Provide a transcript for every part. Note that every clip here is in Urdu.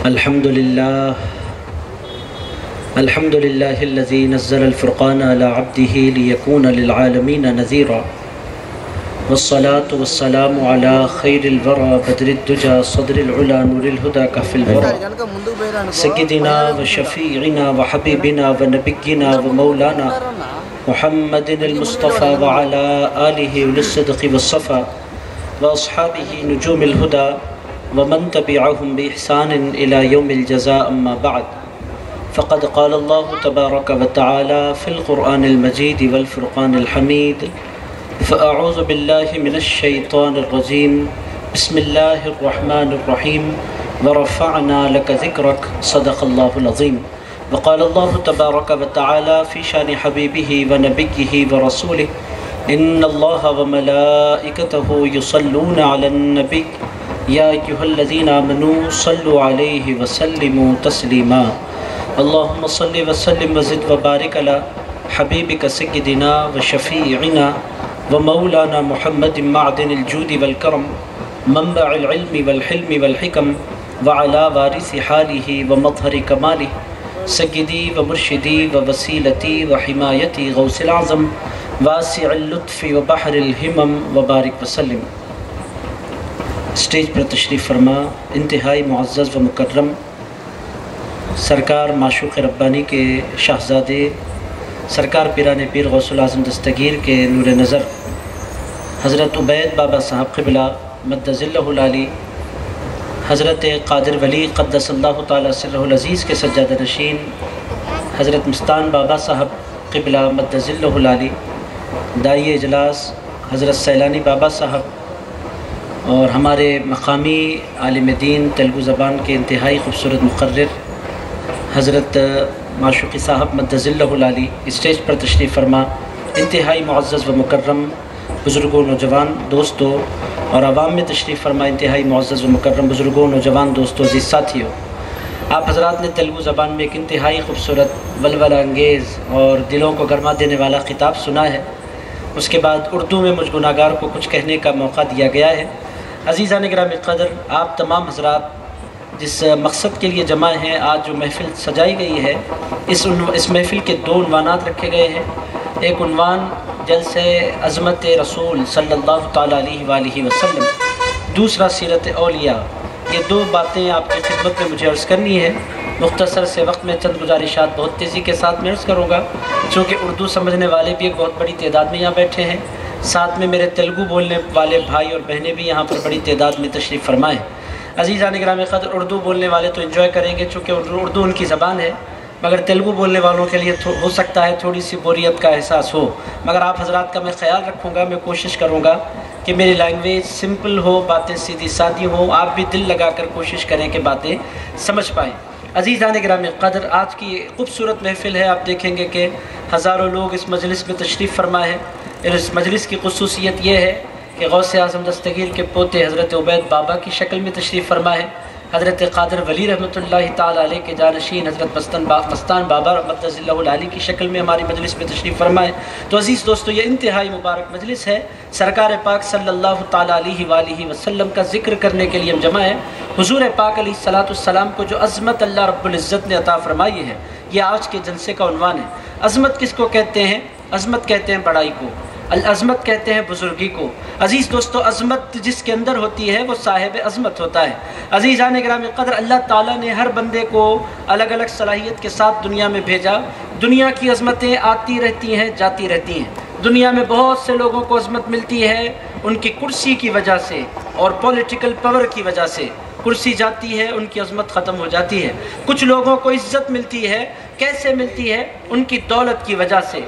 الحمد لله الذي نزل الفرقان على عبده ليكون للعالمين نذيرا والصلاة والسلام على خير الورى بدر الدجى صدر العلا نور الهدى كف الورى سيدنا وشفيعنا وحبيبنا ونبينا ومولانا محمد المصطفى وعلى آله للصدق والصفا وأصحابه نجوم الهدى ومن تبعهم بإحسان إلى يوم الجزاء أما بعد فقد قال الله تبارك وتعالى في القرآن المجيد والفرقان الحميد فأعوذ بالله من الشيطان الرجيم بسم الله الرحمن الرحيم ورفعنا لك ذكرك صدق الله العظيم وقال الله تبارك وتعالى في شان حبيبه ونبيه ورسوله إن الله وملائكته يصلون على النبي يا أيها الذين آمنوا صلوا عليه وسلموا تسليما اللهم صل وسلم وزد وبارك على حبيبك سيدنا وشفيعنا ومولانا محمد معدن الجود والكرم منبع العلم والحلم والحكم وعلى وارث حاله ومظهر كماله سيدي ومرشدي ووسيلتي وحمايتي غوث الأعظم واسع اللطف وبحر الهمم وبارك وسلم۔ اسٹیج پر تشریف فرما انتہائی معزز و مکرم سرکار معشوق ربانی کے شاہزادے سرکار پیران پیر غوث العظم دستگیر کے نور نظر حضرت عبید بابا صاحب قبلہ مد ظلہ العالی، حضرت قادر ولی قدس اللہ تعالی سرہ العزیز کے سجادہ نشین حضرت مستان بابا صاحب قبلہ مد ظلہ العالی، داعی اجلاس حضرت سیلانی بابا صاحب اور ہمارے مقامی عالم دین تیلگو زبان کے انتہائی خوبصورت مقرر حضرت معشوقی صاحب مد ظلہ العالی، اسٹیج پر تشریف فرما انتہائی معزز و مکرم بزرگوں، نوجوان دوستوں اور عوام میں تشریف فرما انتہائی معزز و مکرم بزرگوں، نوجوان دوستوں، عزیز ساتھیوں، آپ حضرات نے تیلگو زبان میں ایک انتہائی خوبصورت ولولہ انگیز اور دلوں کو گرما دینے والا خطاب سنا ہے۔ اس کے بعد اردو میں مجھ گناہگار کو کچھ کہنے کا موقع دیا گیا ہے۔ عزیزان گرامی قدر، آپ تمام حضرات جس مقصد کے لیے جمع ہیں، آج جو محفل سجائی گئی ہے، اس محفل کے دو عنوانات رکھے گئے ہیں۔ ایک عنوان جلسہ عظمت رسول صلی اللہ تعالیٰ علیہ وآلہ وسلم، دوسرا سیرت اولیاء۔ یہ دو باتیں آپ کی خدمت میں مجھے عرض کرنی ہے۔ مختصر سے وقت میں چند گزارشات بہت تیزی کے ساتھ میں عرض کروں گا، چونکہ اردو سمجھنے والے بھی ایک بہت بڑی تعداد میں یہاں بیٹھے ہیں، ساتھ میں میرے تیلگو بولنے والے بھائی اور بہنیں بھی یہاں پر بڑی تعداد میں تشریف فرمائیں۔ عزیزان گرامی قدر، اردو بولنے والے تو انجوائے کریں گے چونکہ اردو ان کی زبان ہے، مگر تیلگو بولنے والوں کے لیے ہو سکتا ہے تھوڑی سی بوریت کا احساس ہو، مگر آپ حضرات کا میں خیال رکھوں گا، میں کوشش کروں گا کہ میری لینگویج سمپل ہو، باتیں سیدھی سادی ہوں، آپ بھی دل لگا کر کوشش کریں کہ باتیں سمجھ پائیں۔ عزیزان گرامی قدر، آج کی خوبصورت محفل ہے، آپ دیکھیں گے کہ ہزاروں لوگ اس مجلس میں تشریف فرما ہے۔ اس مجلس کی خصوصیت یہ ہے کہ غوث اعظم دستگیر کے پوتے حضرت عبید بابا کی شکل میں تشریف فرما ہے، حضرت قادر ولی رحمۃ اللہ تعالیٰ علیہ کے جانشین حضرت مستان بابا مد ظلہ العالی کی شکل میں ہماری مجلس میں تشریف فرما ہے۔ تو عزیز دوستو، یہ انتہائی مبارک مجلس ہے، سرکار پاک صلی اللہ تعالیٰ علیہ وآلہ وسلم کا ذکر کرنے کے لیے ہم جمع ہیں۔ حضور پاک علیہ الصلاۃ والسلام کو جو عظمت اللہ رب العزت نے عطا فرمائی ہے، یہ آج کے جلسے کا عنوان ہے۔ عظمت کس کو کہتے ہیں؟ عظمت کہتے ہیں بڑائی کو، العظمت کہتے ہیں بزرگی کو۔ عزیز دوستو، عظمت جس کے اندر ہوتی ہے وہ صاحب عظمت ہوتا ہے۔ عزیزان گرامی قدر، اللہ تعالیٰ نے ہر بندے کو الگ الگ صلاحیت کے ساتھ دنیا میں بھیجا۔ دنیا کی عظمتیں آتی رہتی ہیں، جاتی رہتی ہیں۔ دنیا میں بہت سے لوگوں کو عظمت ملتی ہے ان کی کرسی کی وجہ سے اور پولیٹیکل پاور کی وجہ سے۔ کرسی جاتی ہے، ان کی عظمت ختم ہو جاتی ہے۔ کچھ لوگوں کو عزت ملتی ہے، کیسے ملتی ہے؟ ان کی دولت کی وجہ سے۔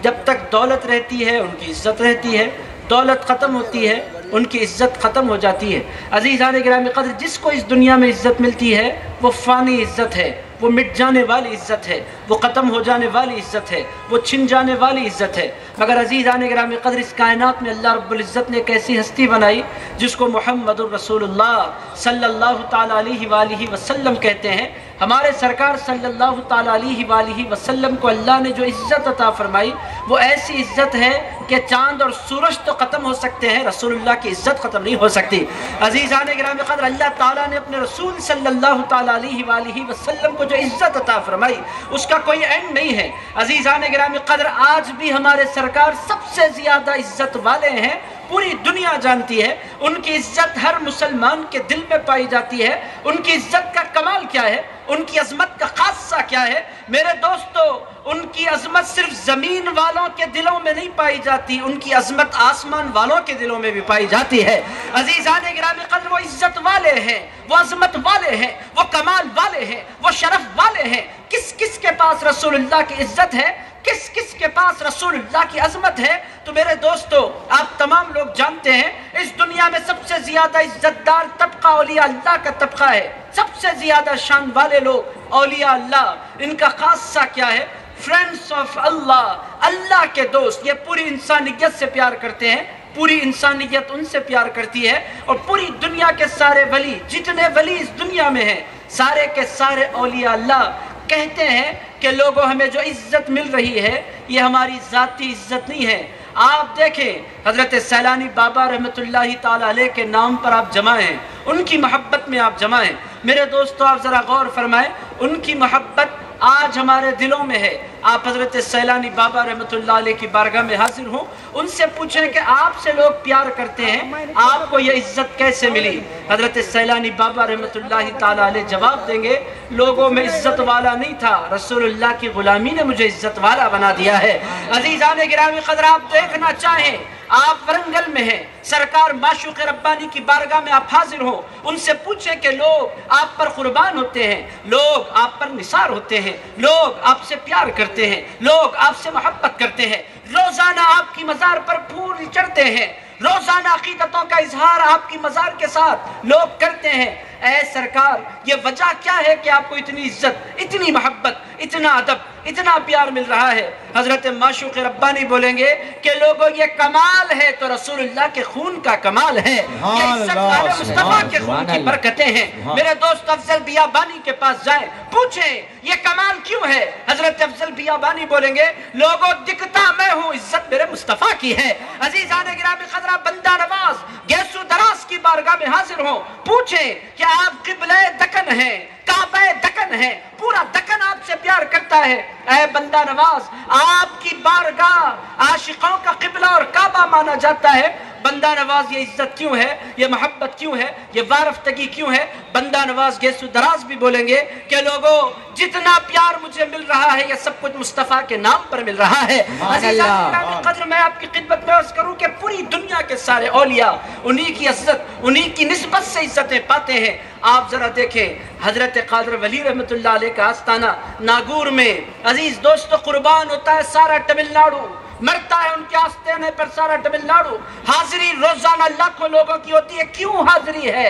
جب تک دولت رہتی ہے ان کی عزت رہتی ہے، دولت ختم ہوتی ہے ان کی عزت ختم ہو جاتی ہے۔ عزیزان گرامی قدر، جس کو اس دنیا میں عزت ملتی ہے وہ فانی عزت ہے، وہ مٹ جانے والی عزت ہے، وہ ختم ہو جانے والی عزت ہے، وہ چھن جانے والی عزت ہے۔ مگر عزیزان گرامی قدر، اس کائنات میں اللہ رب العزت نے ایک ایسی ہستی بنائی جس کو محمد الرسول اللہ صلی اللہ تعالیٰ علیہ وآلہ وسلم کہتے ہیں۔ ہمارے سرکار صلی اللہ تعالیٰ علیہ وسلم کو اللہ نے جو عزت عطا فرمائی وہ ایسی عزت ہے کہ چاند اور سورج تو ختم ہو سکتے ہیں، رسول اللہ کی عزت ختم نہیں ہو سکتی۔ عزیزان گرامی قدر، اللہ تعالیٰ نے اپنے رسول صلی اللہ تعالیٰ علیہ وسلم کو جو عزت عطا فرمائی اس کا کوئی اینڈ نہیں ہے۔ عزیزان گرامی قدر، آج بھی ہمارے سرکار سب سے زیادہ عزت والے ہیں، پوری دنیا جانتی ہے۔ ان کی عزت ہر مسلمان کے دل میں پائی جاتی ہے۔ ان کی عزت کا کمال کیا ہے، ان کی عظمت کا خاصہ کیا ہے؟ میرے دوستو، ان کی عظمت صرف زمین والوں کے دلوں میں نہیں پائی جاتی، ان کی عظمت آسمان والوں کے دلوں میں بھی پائی جاتی ہے۔ عزیزان گرامی قدر، وہ عزت والے ہیں، وہ عظمت والے ہیں، وہ کمال والے ہیں، وہ شرف والے ہیں۔ کس کس کے پاس رسول اللہ کی عزت ہے، کس کس کے پاس رسول اللہ کی عظمت ہے؟ تو میرے دوستو، آپ تمام لوگ جانتے ہیں اس دنیا میں سب سے زیادہ عزت دار طبقہ اولیاء اللہ کا طبقہ ہے۔ سب سے زیادہ شان والے لوگ اولیاء اللہ۔ ان کا خاصہ کیا ہے؟ فرینڈز آف اللہ، اللہ کے دوست۔ یہ پوری انسانیت سے پیار کرتے ہیں، پوری انسانیت ان سے پیار کرتی ہے، اور پوری دنیا کے سارے ولی، جتنے ولی اس دنیا میں ہیں، سارے کے سارے اولیاء اللہ کہتے ہیں کہ لوگوں ہمیں جو عزت مل رہی ہے یہ ہماری ذاتی عزت نہیں ہے۔ آپ دیکھیں حضرت سیلانی بابا رحمۃ اللہ تعالیٰ علیہ کے نام پر آپ جمع ہیں، ان کی محبت میں آپ جمع ہیں۔ میرے دوستو، آپ ذرا غور فرمائیں، ان کی محبت آج ہمارے دلوں میں ہے۔ آپ حضرت سیلانی بابا رحمۃ اللہ علیہ کی بارگاہ میں حاضر ہوں، ان سے پوچھیں کہ آپ سے لوگ پیار کرتے ہیں، آپ کو یہ عزت کیسے ملی؟ حضرت سیلانی بابا رحمۃ اللہ تعالیٰ علیہ جواب دیں گے، لوگوں میں عزت والا نہیں تھا، رسول اللہ کی غلامی نے مجھے عزت والا بنا دیا ہے۔ عزیزان گرامی قدر، آپ دیکھنا چاہیں، آپ ورنگل میں ہیں، سرکار معشوق ربانی کی بارگاہ میں آپ حاضر ہوں، ان سے پوچھیں کہ لوگ آپ پر قربان ہوتے ہیں، لوگ آپ پر نثار ہوتے ہیں، لوگ آپ سے پیار کرتے ہیں، لوگ آپ سے محبت کرتے ہیں، روزانہ آپ کی مزار پر پھول چڑھتے ہیں، روزانہ عقیدتوں کا اظہار آپ کی مزار کے ساتھ لوگ کرتے ہیں۔ اے سرکار، یہ وجہ کیا ہے کہ آپ کو اتنی عزت، اتنی محبت، اتنا ادب، اتنا پیار مل رہا ہے؟ حضرت معشوق ربانی بولیں گے کہ لوگوں یہ کمال ہے تو رسول اللہ کے خون کا کمال ہے، یہ عزت والے مصطفیٰ کے خون کی برکتیں ہیں۔ میرے دوست افضل بیابانی کے پاس جائیں، پوچھیں یہ کمال کیوں ہے؟ حضرت افضل بیابانی بولیں گے، لوگوں دکھتا میں ہوں، عزت میرے مصطفیٰ کی ہے۔ عزیزان گرامی قدرہ، بندہ نواز گیسو دراز کی بارگاہ میں حاضر ہوں، پوچھیں کہ آپ قبلہ دکن ہیں، کعبہ دکن ہیں، پورا دکن آپ سے پیار کرتا ہے۔ اے بندہ نواز، آپ کی بارگاہ عاشقوں کا قبلہ اور کعبہ مانا جاتا ہے، بندہ نواز یہ عزت کیوں ہے، یہ محبت کیوں ہے، یہ وارفتگی کیوں ہے؟ بندہ نواز گیسو دراز بھی بولیں گے کہ لوگوں جتنا پیار مجھے مل رہا ہے یہ سب کچھ مصطفیٰ کے نام پر مل رہا ہے۔ عزیزان قدر، میں آپ کی خدمت میں عرض کروں کہ پوری دنیا کے سارے اولیاء انہی کی عزت، انہی کی نسبت سے عزتیں پاتے ہیں۔ آپ ذرا دیکھیں حضرت قادر ولی رحمۃ اللہ علیہ کا آستانہ ناگور میں، عزیز دوستو، قربان ہوتا ہے سارا تمل ناڈو، مرتا ہے ان کے آستانے پر سارا تمل ناڈو۔ حاضری روزانہ لاکھوں لوگوں کی ہوتی ہے۔ کیوں حاضری ہے؟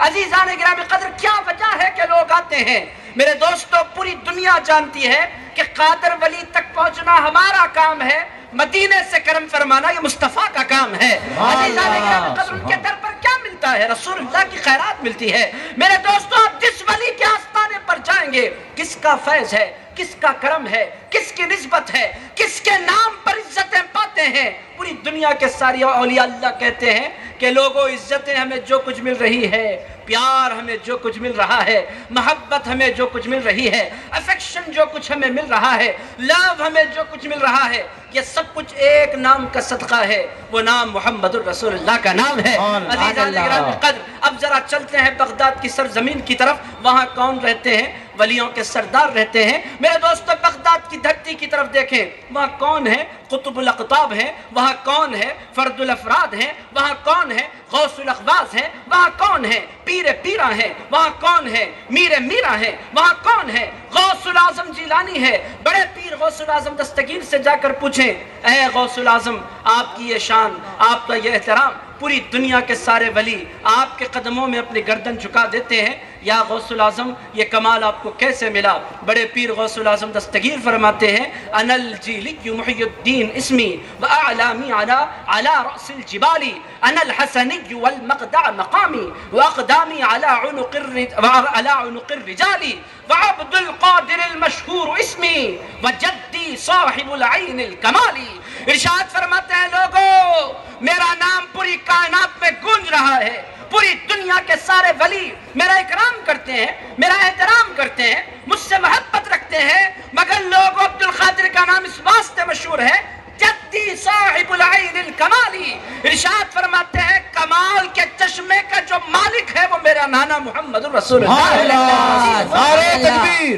عزیزان گرامی قدر، کیا وجہ ہے کہ لوگ آتے ہیں؟ میرے دوستو، پوری دنیا جانتی ہے کہ قادر ولی تک پہنچنا ہمارا کام ہے، مدینے سے کرم فرمانا یہ مصطفیٰ کا کام ہے۔ عزیزان گرامی قدر، ان کے در پر کیا ملتا ہے؟ رسول اللہ کی خیرات ملتی ہے۔ میرے دوستو، آپ جس ولی کے آستانے پر جائیں گے، کس کا فیض ہے، کس کا کرم ہے، کس کی نسبت ہے، کس کے نام پر عزتیں پاتے ہیں؟ پوری دنیا کے سارے اولیاء اللہ کہتے ہیں کہ لوگوں عزتیں ہمیں جو کچھ مل رہی ہے، پیار ہمیں جو کچھ مل رہا ہے، محبت ہمیں جو کچھ مل رہی ہے، افیکشن جو کچھ ہمیں مل رہا ہے، لو ہمیں جو کچھ مل رہا ہے، یہ سب کچھ ایک نام کا صدقہ ہے، وہ نام محمد الرسول اللہ کا نام ہے۔ عزیزان گرامی قدر، اب ذرا چلتے ہیں بغداد کی سرزمین کی طرف، وہاں کون رہتے ہیں؟ ولیوں کے سردار رہتے ہیں۔ میرے دوستو، بغداد کی دھرتی کی طرف دیکھیں، وہاں کون ہے؟ قطب الاقطاب ہیں، وہاں کون ہے؟ فرد الافراد ہیں، وہاں کون ہے؟ غوث الاغواث ہیں، وہاں کون ہے؟ پیر پیرا ہیں، وہاں کون ہے؟ میر میرا ہیں، وہاں کون ہے؟ غوث العظم جیلانی ہے۔ بڑے پیر غوث العظم دستگیر سے جا کر پوچھیں، اے غوث العظم، آپ کی یہ شان، آپ کا یہ احترام، پوری دنیا کے سارے ولی آپ کے قدموں میں اپنی گردن جھکا دیتے ہیں، یا غوث العظم یہ کمال آپ کو کیسے ملا؟ بڑے پیر غوث العظم دستگیر فرماتے ہیں انا الجیلی محی الدین اسمی واعلامی علی رأس الجبال انا الحسنی والمقدع مقامی واقدامی علی عنق الرجال وعبد القادر المشہور اسمی وجدی صاحب العین الکمالی۔ ارشاد فرماتے ہیں لوگوں میرا نام پوری کائنات میں گونج رہا ہے، پوری دنیا کے سارے ولی میرا اکرام کرتے ہیں، میرا احترام کرتے ہیں، مجھ سے محبت رکھتے ہیں، مگر لوگوں عبد القادر کا نام اس واسطے مشہور ہے جدی صاحب العین الکمالی۔ ارشاد فرماتے ہیں کمال کے چشمے کا جو مالک ہے وہ میرا نانا محمد رسول اللہ۔ نعرہ تکبیر،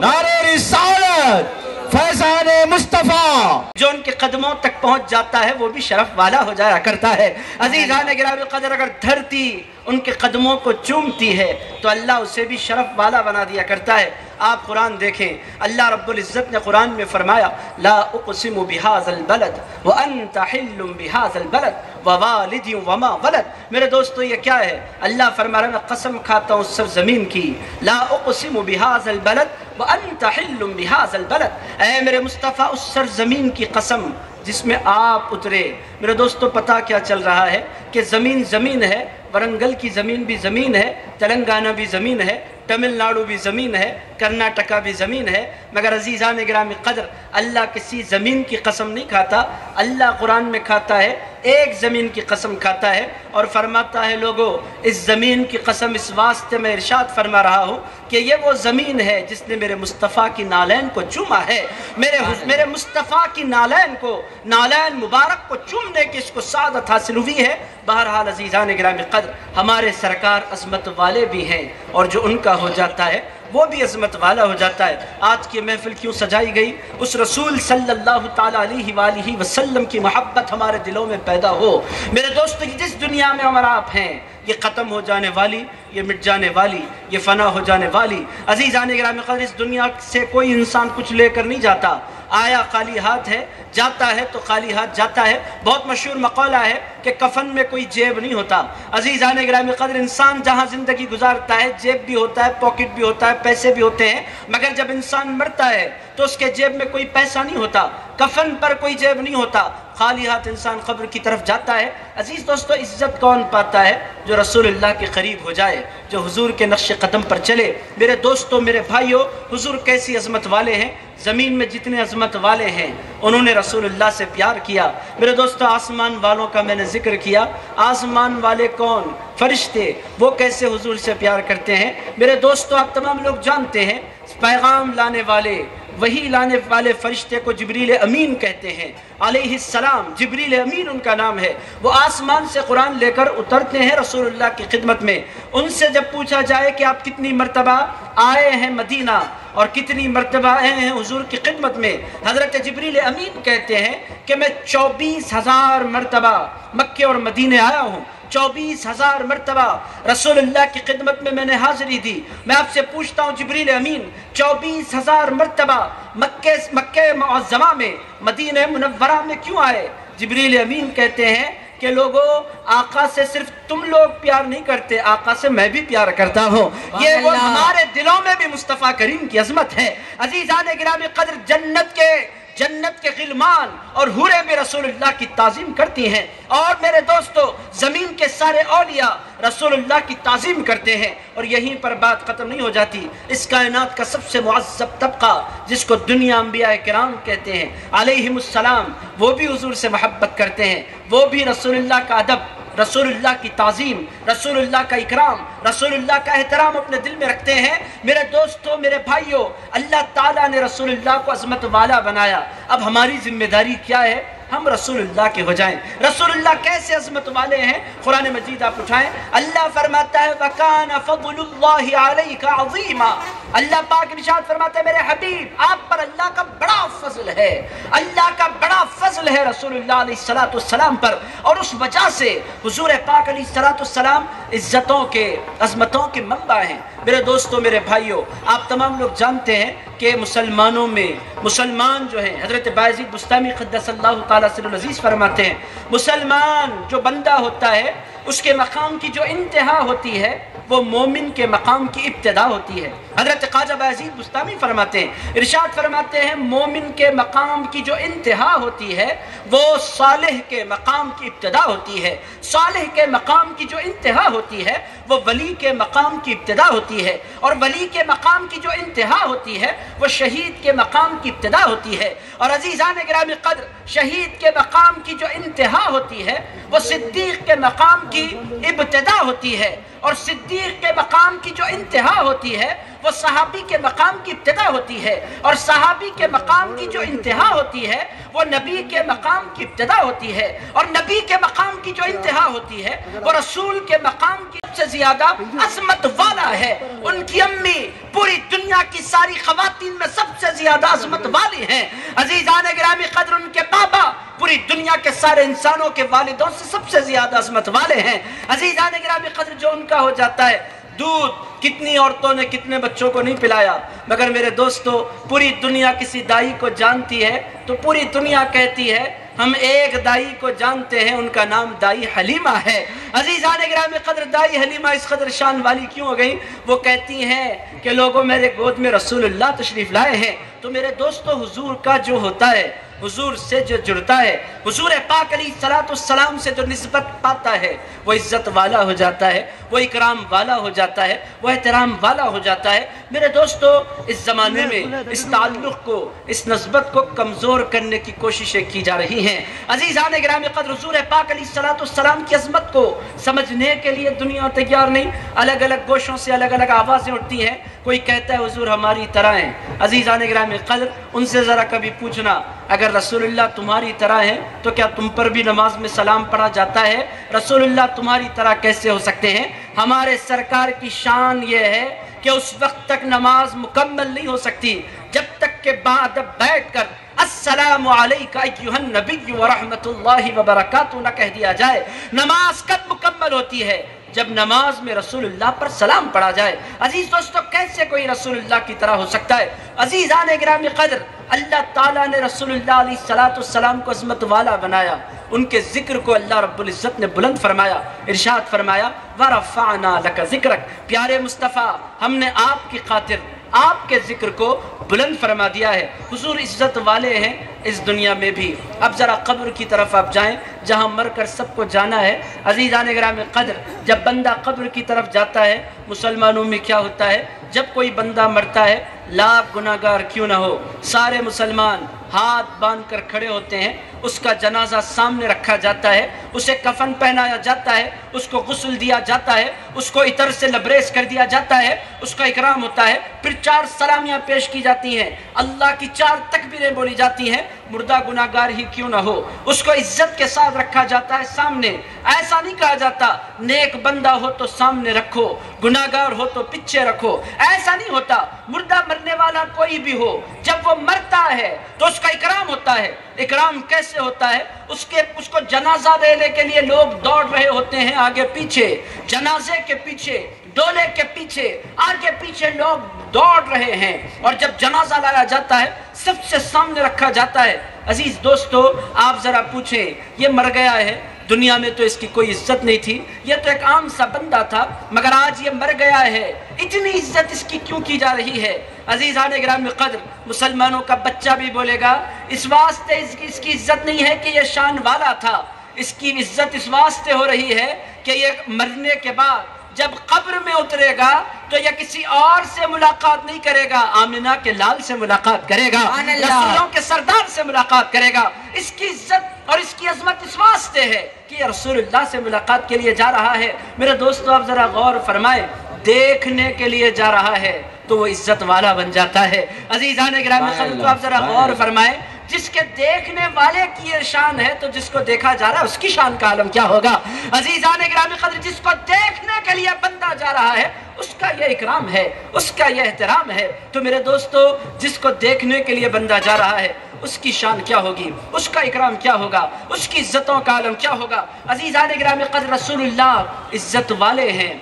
نعرہ رسالت، فیضان مصطفیٰ۔ جو ان کے قدموں تک پہنچ جاتا ہے وہ بھی شرف والا ہو جایا کرتا ہے۔ عزیزان گرامی قدر اگر دھرتی ان کے قدموں کو چومتی ہے تو اللہ اسے بھی شرف والا بنا دیا کرتا ہے۔ آپ قرآن دیکھیں، اللہ رب العزت نے قرآن میں فرمایا لا اقسم بہذا البلد وانت حل بہذا البلد ووالد وما ولد۔ میرے دوستو یہ کیا ہے؟ اللہ فرما رہا ہے میں قسم کھاتا ہوں اس سرزمین کی، لا اقسم بہذا البلد وانت حل بہذا البلد، اے میرے مصطفیٰ اس سرزمین کی قسم جس میں آپ اترے۔ میرے دوستو پتہ کیا چل رہا ہے کہ زمین زمین ہے، ورنگل کی زمین بھی زمین ہے، تلنگانہ بھی زمین ہے، تمل ناڈو بھی زمین ہے، کرناٹکا بھی زمین ہے، مگر عزیزان گرامی قدر اللہ کسی زمین کی قسم نہیں کھاتا۔ اللہ قرآن میں کھاتا ہے ایک زمین کی قسم کھاتا ہے اور فرماتا ہے لوگوں اس زمین کی قسم اس واسطے میں ارشاد فرما رہا ہوں کہ یہ وہ زمین ہے جس نے میرے مصطفیٰ کی نالین کو چوما ہے، میرے مصطفیٰ کی نالین مبارک کو چومنے کی اس کو سعادت حاصل ہوئی ہے۔ بہرحال عزیزان گرامی قدر ہمارے سرکار عظمت والے بھی ہیں اور جو ان کا ہو جاتا ہے وہ بھی عظمت والا ہو جاتا ہے۔ آج کی محفل کیوں سجائی گئی؟ اس رسول صلی اللہ تعالیٰ علیہ وآلہ وسلم کی محبت ہمارے دلوں میں پیدا ہو۔ میرے دوستو جس دنیا میں عمر آپ ہیں یہ ختم ہو جانے والی، یہ مٹ جانے والی، یہ فنا ہو جانے والی۔ عزیزان گرامی قدر اس دنیا سے کوئی انسان کچھ لے کر نہیں جاتا، آیا خالی ہاتھ ہے، جاتا ہے تو خالی ہاتھ جاتا ہے۔ بہت مشہور مقولہ ہے کہ کفن میں کوئی جیب نہیں ہوتا۔ عزیزان گرامی قدر انسان جہاں زندگی گزارتا ہے جیب بھی ہوتا ہے، پاکٹ بھی ہوتا ہے، پیسے بھی ہوتے ہیں، مگر جب انسان مرتا ہے تو اس کے جیب میں کوئی پیسہ نہیں ہوتا، کفن پر کوئی جیب نہیں ہوتا، خالی ہاتھ انسان قبر کی طرف جاتا ہے۔ عزیز دوستو عزت کون پاتا ہے؟ جو رسول اللہ کے قریب ہو جائے، جو حضور کے نقش قدم پر چلے۔ میرے دوستو میرے بھائیو حضور کیسی عظمت والے ہیں، زمین میں جتنے عظمت والے ہیں انہوں نے رسول اللہ سے پیار کیا۔ میرے دوستو آسمان والوں کا میں نے ذکر کیا، آسمان والے کون؟ فرشتے، وہ کیسے حضور سے پیار کرتے ہیں؟ میرے دوستو آپ تمام لوگ جانتے ہیں پیغام لانے والے، وہی لانے والے فرشتے کو جبریل امین کہتے ہیں علیہ السلام، جبریل امین ان کا نام ہے۔ وہ آسمان سے قرآن لے کر اترتے ہیں رسول اللہ کی خدمت میں۔ ان سے جب پوچھا جائے کہ آپ کتنی مرتبہ آئے ہیں مدینہ اور کتنی مرتبہ آئے ہیں حضور کی خدمت میں، حضرت جبریل امین کہتے ہیں کہ میں 24,000 مرتبہ مکے اور مدینے آیا ہوں، 24,000 مرتبہ رسول اللہ کی خدمت میں نے حاضری دی۔ میں آپ سے پوچھتا ہوں جبریل امین 24,000 مرتبہ مکہ معظمہ میں مدینہ منورہ میں کیوں آئے؟ جبریل امین کہتے ہیں کہ لوگوں آقا سے صرف تم لوگ پیار نہیں کرتے، آقا سے میں بھی پیار کرتا ہوں۔ یہ وہ ہمارے دلوں میں بھی مصطفیٰ کریم کی عظمت ہے۔ عزیزان گرامی قدر جنت کے غلمان اور حوریں بھی رسول اللہ کی تعظیم کرتی ہیں، اور میرے دوستو زمین کے سارے اولیاء رسول اللہ کی تعظیم کرتے ہیں۔ اور یہیں پر بات ختم نہیں ہو جاتی، اس کائنات کا سب سے معذب طبقہ جس کو دنیا انبیاء کرام کہتے ہیں علیہم السلام، وہ بھی حضور سے محبت کرتے ہیں، وہ بھی رسول اللہ کا ادب، رسول اللہ کی تعظیم، رسول اللہ کا اکرام، رسول اللہ کا احترام اپنے دل میں رکھتے ہیں۔ میرے دوستو میرے بھائیو اللہ تعالیٰ نے رسول اللہ کو عظمت والا بنایا، اب ہماری ذمہ داری کیا ہے؟ ہم رسول اللہ کے ہو جائیں۔ رسول اللہ کیسے عظمت والے ہیں؟ قرآن مجید آپ اٹھائیں، اللہ فرماتا ہے وَكَانَ فَضْلُ اللَّهِ عَلَيْكَ عَظِيمًا۔ اللہ پاک ارشاد فرماتا ہے میرے حبیب آپ پر اللہ کا بڑا فضل ہے، اللہ کا بڑا فضل ہے رسول اللہ علیہ السلام پر، اور اس وجہ سے حضور پاک علیہ السلام عزتوں کے عظمتوں کے منبع ہیں۔ میرے دوستو میرے بھائیو آپ تمام لوگ جانتے ہیں کہ مسلمانوں میں مسلمان جو ہیں، حضرت بایزید بستامی قدس اللہ تعالیٰ سر العزیز فرماتے ہیں مسلمان جو بندہ ہوتا ہے اس کے مقام کی جو انتہا ہوتی ہے وہ مومن کے مقام کی ابتدا ہوتی ہے۔ حضرت خواجہ بایزید بستامی فرماتے ہیں، ارشاد فرماتے ہیں مومن کے مقام کی جو انتہا ہوتی ہے وہ صالح کے مقام کی ابتدا ہوتی ہے، صالح کے مقام کی جو انتہا ہوتی ہے وہ ولی کے مقام کی ابتدا ہوتی ہے، اور ولی کے مقام کی جو انتہا ہوتی ہے وہ شہید کے مقام کی ابتدا ہوتی ہے۔ اور عزیزان گرامی قدر، شہید کے مقام کی جو انتہا ہوتی ہے وہ صدیق کے مقام کی ابتدا ہوتی ہے، اور صدیق کے مقام کی جو انتہا ہوتی ہے وہ صحابی کے مقام کی ابتدا ہوتی ہے، اور صحابی کے مقام کی جو انتہا ہوتی ہے وہ نبی کے مقام کی ابتدا ہوتی ہے، اور نبی کے مقام کی جو انتہا ہوتی ہے وہ رسول کے مقام کی سب سے زیادہ عظمت والا ہے۔ ان کی امی پوری دنیا کی ساری خواتین میں سب سے زیادہ عظمت والی ہیں۔ عزیزان گرامی قدر، ان کے بابا پوری دنیا کے سارے انسانوں کے والدوں سے سب سے زیادہ عظمت والے ہیں۔ عزیزان گرامی قدر، جو ان کا ہو جاتا ہے دودھ، کتنی عورتوں نے کتنے بچوں کو نہیں پلایا، مگر میرے دوستو پوری دنیا کسی دائی کو جانتی ہے تو پوری دنیا کہتی ہے ہم ایک دائی کو جانتے ہیں، ان کا نام دائی حلیمہ ہے۔ عزیزان گرامی قدر، دائی حلیمہ اس قدر شان والی کیوں ہو گئی؟ وہ کہتی ہیں کہ لوگوں میرے گود میں رسول اللہ تشریف لائے ہیں۔ تو میرے دوستو حضور کا جو ہوتا ہے، حضور سے جو جڑتا ہے، حضور پاک علیہ السلام سے جو نسبت پاتا ہے وہ عزت والا ہو جاتا ہے، وہ اکرام والا ہو جاتا ہے، وہ احترام والا ہو جاتا ہے۔ میرے دوستو اس زمانے میں اس تعلق کو، اس نسبت کو کمزور کرنے کی کوششیں کی جا رہی ہیں۔ عزیزان گرامی قدر، حضور پاک علیہ السلام کی عظمت کو سمجھنے کے لیے دنیا تیار نہیں۔ الگ الگ گوشوں سے الگ الگ آوازیں اٹھتی ہیں، کوئی کہتا ہے حضور ہماری طرح ہیں۔ عزیزان گرامی قدر، ان سے ذرا کبھی پوچھنا اگر رسول اللہ تمہاری طرح ہیں تو کیا تم پر بھی نماز میں سلام پڑھا جاتا ہے؟ رسول اللہ تمہاری طرح کیسے ہو سکتے ہیں؟ ہمارے سرکار کی شان یہ ہے کہ اس وقت تک نماز مکمل نہیں ہو سکتی جب تک کہ باادب بیٹھ کر السلام علیکہ ایہا النبی ورحمت اللہ وبرکاتہ نہ کہہ دیا جائے۔ نماز کب مکمل ہوتی ہے؟ جب نماز میں رسول اللہ پر سلام پڑھا جائے۔ عزیز دوستو، کیسے کوئی رسول اللہ کی طرح ہو سکتا ہے؟ عزیزان گرامی قدر، اللہ تعالیٰ نے رسول اللہ علیہ السلام کو عظمت والا بنایا، ان کے ذکر کو اللہ رب العزت نے بلند فرمایا، ارشاد فرمایا وَرَفَعْنَا لَكَ ذِكْرَكَ، پیارے مصطفیٰ ہم نے آپ کی خاطر آپ کے ذکر کو بلند فرما دیا ہے۔ حضور عزت والے ہیں اس دنیا میں بھی۔ اب ذرا قبر کی طرف آپ جائیں جہاں مر کر سب کو جانا ہے۔ عزیزان گرامی قدر، جب بندہ قبر کی طرف جاتا ہے مسلمانوں میں کیا ہوتا ہے؟ جب کوئی بندہ مرتا ہے، لاکھ گناہگار کیوں نہ ہو، سارے مسلمان ہاتھ باندھ کر کھڑے ہوتے ہیں، اس کا جنازہ سامنے رکھا جاتا ہے، اسے کفن پہنایا جاتا ہے، اس کو غسل دیا جاتا ہے، اس کو عطر سے لبریز کر دیا جاتا ہے، اس کا اکرام ہوتا ہے، پھر 4 سلامیاں پیش کی جاتی ہیں، اللہ کی 4 تکبیریں بولی جاتی ہیں، مردہ گناہگار ہی کیوں نہ ہو اس کو عزت کے ساتھ رکھا جاتا ہے سامنے۔ ایسا نہیں کہا جاتا نیک بندہ ہو تو سامنے رکھو، گناہگار ہو تو پیچھے رکھو، ایسا نہیں ہوتا۔ مردہ مرنے والا کوئی بھی ہو، جب وہ مرتا ہے تو اس کا اکرام ہوتا ہے۔ اکرام کیسے ہوتا ہے؟ اس کو جنازہ دینے کے لیے لوگ دوڑ رہے ہوتے ہیں آگے پیچھے، جنازے کے پیچھے، ڈولے کے پیچھے، آگے پیچھے لوگ دوڑ رہے ہیں، اور جب جنازہ لایا جاتا ہے سب سے سامنے رکھا جاتا ہے۔ عزیز دوستو، آپ ذرا پوچھیں، یہ مر گیا ہے، دنیا میں تو اس کی کوئی عزت نہیں تھی، یہ تو ایک عام سا بندہ تھا، مگر آج یہ مر گیا ہے، اتنی عزت اس کی کیوں کی جا رہی ہے؟ عزیزان گرامی قدر، مسلمانوں کا بچہ بھی بولے گا اس واسطے اس کی عزت نہیں ہے کہ یہ شان والا تھا، اس کی عزت اس واسطے ہو رہی ہے کہ یہ مرنے کے بعد جب قبر میں اترے گا تو یہ کسی اور سے ملاقات نہیں کرے گا، آمنہ کے لال سے ملاقات کرے گا، رسولوں کے سردار سے ملاقات کرے گا۔ اس کی عزت اور اس کی عظمت اس واسطے ہے کہ یہ رسول اللہ سے ملاقات کے لیے جا رہا ہے۔ میرے دوستو، آپ ذرا غور فرمائیں، دیکھنے کے لیے جا رہا ہے تو وہ عزت والا بن جاتا ہے۔ عزیزان گرامی قدر، تو آپ ذرا غور فرمائیں، جس کے دیکھنے والے کی یہ شان ہے تو جس کو دیکھا جا رہا ہے اس کی شان کا عالم کیا ہوگا؟ عزیزان گرامی قدر، جس کو دیکھنے کے لیے بندہ جا رہا ہے اس کا یہ اکرام ہے، اس کا یہ احترام ہے۔ تو میرے دوستو، جس کو دیکھنے کے لیے بندہ جا رہا ہے اس کی شان کیا ہوگی، اس کا اکرام کیا ہوگا، اس کی عزتوں کا عالم کیا ہوگا؟ عزیزان گرامی قدر، رسول اللہ عزت والے ہیں،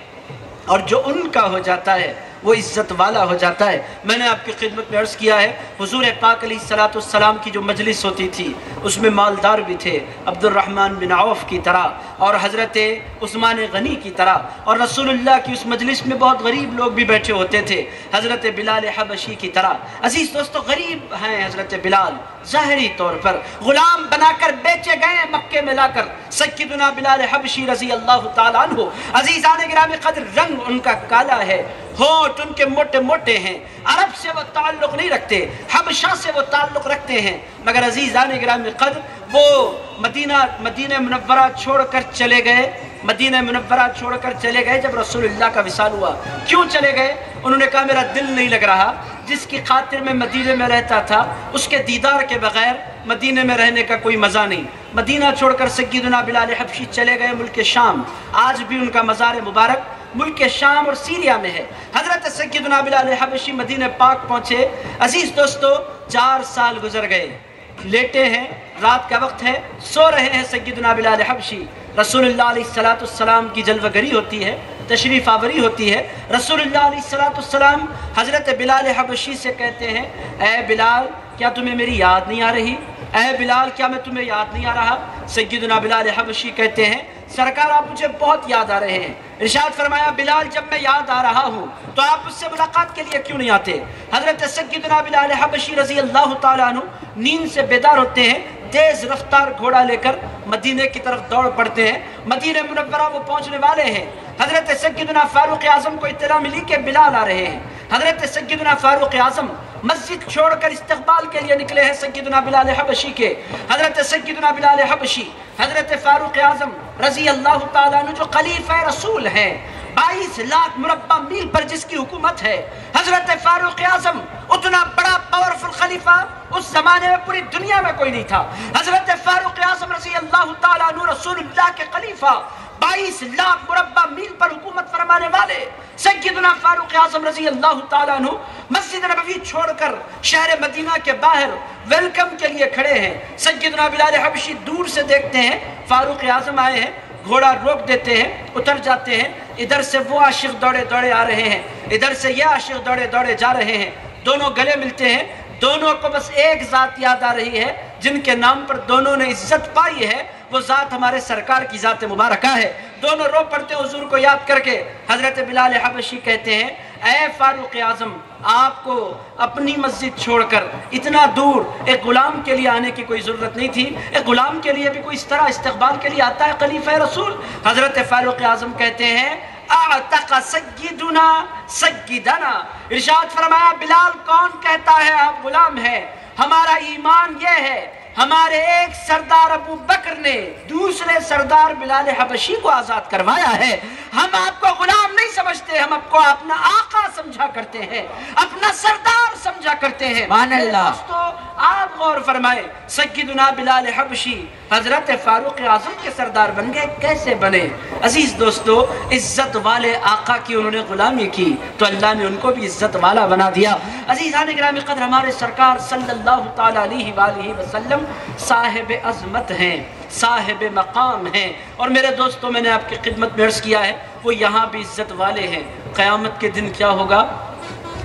اور جو ان کا ہو جاتا ہے وہ عزت والا ہو جاتا ہے۔ میں نے آپ کی خدمت میں عرض کیا ہے حضور پاک علیہ السلام کی جو مجلس ہوتی تھی اس میں مالدار بھی تھے، عبد الرحمن بن عوف کی طرح اور حضرت عثمان غنی کی طرح، اور رسول اللہ کی اس مجلس میں بہت غریب لوگ بھی بیٹھے ہوتے تھے، حضرت بلال حبشی کی طرح۔ عزیز دوستو، غریب ہیں حضرت بلال، ظاہری طور پر غلام بنا کر بیچے گئے ہیں مکے میں لا کر، سیدنا بلال حبشی رضی اللہ تعالیٰ عنہ۔ عزیزان گرامی قدر، رنگ ان کا کالا ہے، ہونٹ ان کے موٹے موٹے ہیں، عرب سے وہ تعلق نہیں رکھتے، حبشہ سے وہ تعلق رکھتے ہیں، مگر عزیزان گرامی قدر وہ مدینہ منورہ چھوڑ کر چلے گئے، مدینہ منورہ چھوڑ کر چلے گئے جب رسول اللہ کا وصال ہوا۔ کیوں چلے گئے؟ انہوں نے کہا میرا دل نہیں لگ رہا، جس کی خاطر میں مدینہ میں رہتا تھا اس کے دیدار کے بغیر مدینہ میں رہنے کا کوئی مزہ نہیں۔ مدینہ چھوڑ کر سیدنا بلال حبشی چلے گئے ملک شام، آج بھی ان کا مزار مبارک ملک شام اور سیریا میں ہے۔ حضرت سیدنا بلال حبشی مدینہ پاک پہنچے۔ عزیز دوستو، 4 سال گزر گئے، لیٹے ہیں، رات کا وقت ہے، سو رہے ہیں سیدنا بلال حبشی۔ رسول اللہ علیہ السلام کی جلوہ گری ہوتی ہے، تشریف آوری ہوتی ہے۔ رسول اللہ علیہ السلام حضرت بلال حبشی سے کہتے ہیں اے بلال، کیا تمہیں میری یاد نہیں آ رہی؟ اے بلال، کیا میں تمہیں یاد نہیں آ رہا؟ سیدنا بلال حبشی کہتے ہیں سرکار آپ مجھے بہت یاد آ رہے ہیں۔ ارشاد فرمایا بلال، جب میں یاد آ رہا ہوں تو آپ اس سے ملاقات کے لیے کیوں نہیں آتے؟ حضرت سیدنا بلال حبشی رضی اللہ تعالیٰ عنہ نیند سے بیدار ہوتے ہیں، تیز رفتار گھوڑا لے کر مدینہ کی طرف دوڑ پڑتے ہیں۔ مدینہ منورہ وہ پہنچنے والے ہیں، حضرت سیدنا فاروق اعظم کو اطلاع ملی کہ بلال آ رہے ہیں۔ حضرت سیدنا فاروق اعظم مسجد چھوڑ کر استقبال کے لیے نکلے ہیں سیدنا بلال حبشی کے۔ حضرت سیدنا بلال حبشی، حضرت فاروق اعظم رضی اللہ تعالیٰ عنہ جو خلیفہ رسول ہیں، 22 لاکھ مربع میل پر جس کی حکومت ہے، حضرت فاروق اعظم اتنا بڑا پاورفل خلیفہ اس زمانے میں پوری دنیا میں کوئی نہیں تھا۔ حضرت فاروق اعظم رضی اللہ تعالیٰ عنہ رسول اللہ کے خلیفہ، 22 لاکھ مربع میل پر حکومت فرمانے والے سیدنا فاروق اعظم رضی اللہ تعالیٰ عنہ مسجد نبوی چھوڑ کر شہر مدینہ کے باہر ویلکم کے لیے کھڑے ہیں۔ سیدنا بلال حبشی دور سے دیکھتے ہیں فاروق اعظم آئے ہیں، گھوڑا روک دیتے ہیں، اتر جاتے ہیں۔ ادھر سے وہ عاشق دوڑے دوڑے آ رہے ہیں، ادھر سے یہ عاشق دوڑے دوڑے جا رہے ہیں، دونوں گلے ملتے ہیں۔ دونوں کو بس ایک ذات یاد آ رہی ہے جن کے نام پر دونوں نے عزت پائی ہے، وہ ذات ہمارے سرکار کی ذات مبارکہ ہے۔ دونوں رو پڑتے ہیں حضور کو یاد کر کے۔ حضرت بلال حبشی کہتے ہیں اے فاروق اعظم، آپ کو اپنی مسجد چھوڑ کر اتنا دور ایک غلام کے لیے آنے کی کوئی ضرورت نہیں تھی۔ ایک غلام کے لیے بھی کوئی اس طرح استقبال کے لیے آتا ہے خلیفہ رسول؟ حضرت فاروق اعظم کہتے ہیں اعتق سیدنا سیدنا، ارشاد فرمایا بلال کون کہتا ہے آپ غلام ہیں؟ ہمارا ایمان یہ ہے ہمارے ایک سردار ابو بکر نے دوسرے سردار بلال حبشی کو آزاد کروایا ہے۔ ہم آپ کو غلام نہیں سمجھتے، ہم آپ کو اپنا آقا سمجھا کرتے ہیں، اپنا سردار سمجھا کرتے ہیں۔ سبحان اللہ۔ دوستو آپ غور فرمائیں، سیدنا بلال حبشی حضرت فاروق اعظم کے سردار بن گئے، کیسے بنے؟ عزیز دوستو، عزت والے آقا کی انہوں نے غلامی کی تو اللہ نے ان کو بھی عزت والا بنا دیا۔ عزیزان گرامی قدر، ہمارے سرکار صلی اللہ تعالیٰ علیہ وآلہ وسلم صاحب عظمت ہیں، صاحب مقام ہیں، اور میرے دوستو میں نے آپ کی خدمت میں عرض کیا ہے وہ یہاں بھی عزت والے ہیں۔ قیامت کے دن کیا ہوگا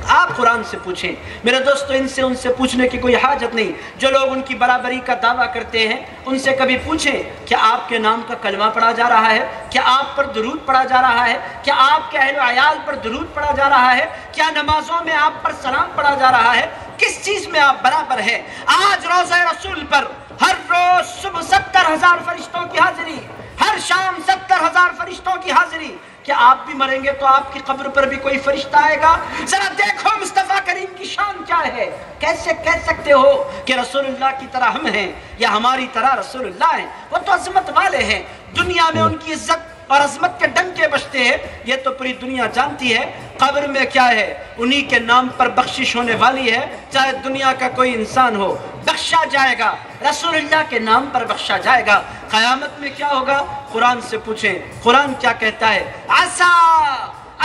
آپ قرآن سے پوچھیں میرے دوستو، ان سے پوچھنے کی کوئی حاجت نہیں۔ جو لوگ ان کی برابری کا دعویٰ کرتے ہیں ان سے کبھی پوچھیں کیا آپ کے نام کا کلمہ پڑھا جا رہا ہے؟ کیا آپ پر درود پڑھا جا رہا ہے؟ کیا آپ کے اہل و عیال پر درود پڑھا جا رہا ہے؟ کیا نمازوں میں آپ پر سلام پڑھا جا رہا ہے؟ کس چیز میں آپ برابر ہیں؟ آج روضہ رسول پر ہر روز صبح 70,000 فرشتوں کی حاضری، ہر شام 70,000 فرشتوں کی حاضری۔ کیا آپ بھی مریں گے تو آپ کی قبر پر بھی کوئی فرشتہ آئے گا؟ ذرا دیکھو مصطفیٰ کریم کی شان کیا ہے۔ کیسے کہہ سکتے ہو کہ رسول اللہ کی طرح ہم ہیں یا ہماری طرح رسول اللہ ہیں؟ وہ تو عظمت والے ہیں، دنیا میں ان کی عزت اور عظمت کے ڈنکے بجتے ہیں، یہ تو پوری دنیا جانتی ہے۔ قبر میں کیا ہے؟ انہی کے نام پر بخشش ہونے والی ہے، چاہے دنیا کا کوئی انسان ہو بخشا جائے گا، رسول اللہ کے نام پر بخشا جائے گا۔ قیامت میں کیا ہوگا؟ قرآن سے پوچھیں، قرآن کیا کہتا ہے؟ عَسَىٰ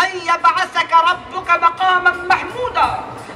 أَن يَبْعَثَكَ رَبُّكَ مَقَامًا مَحْمُودًا،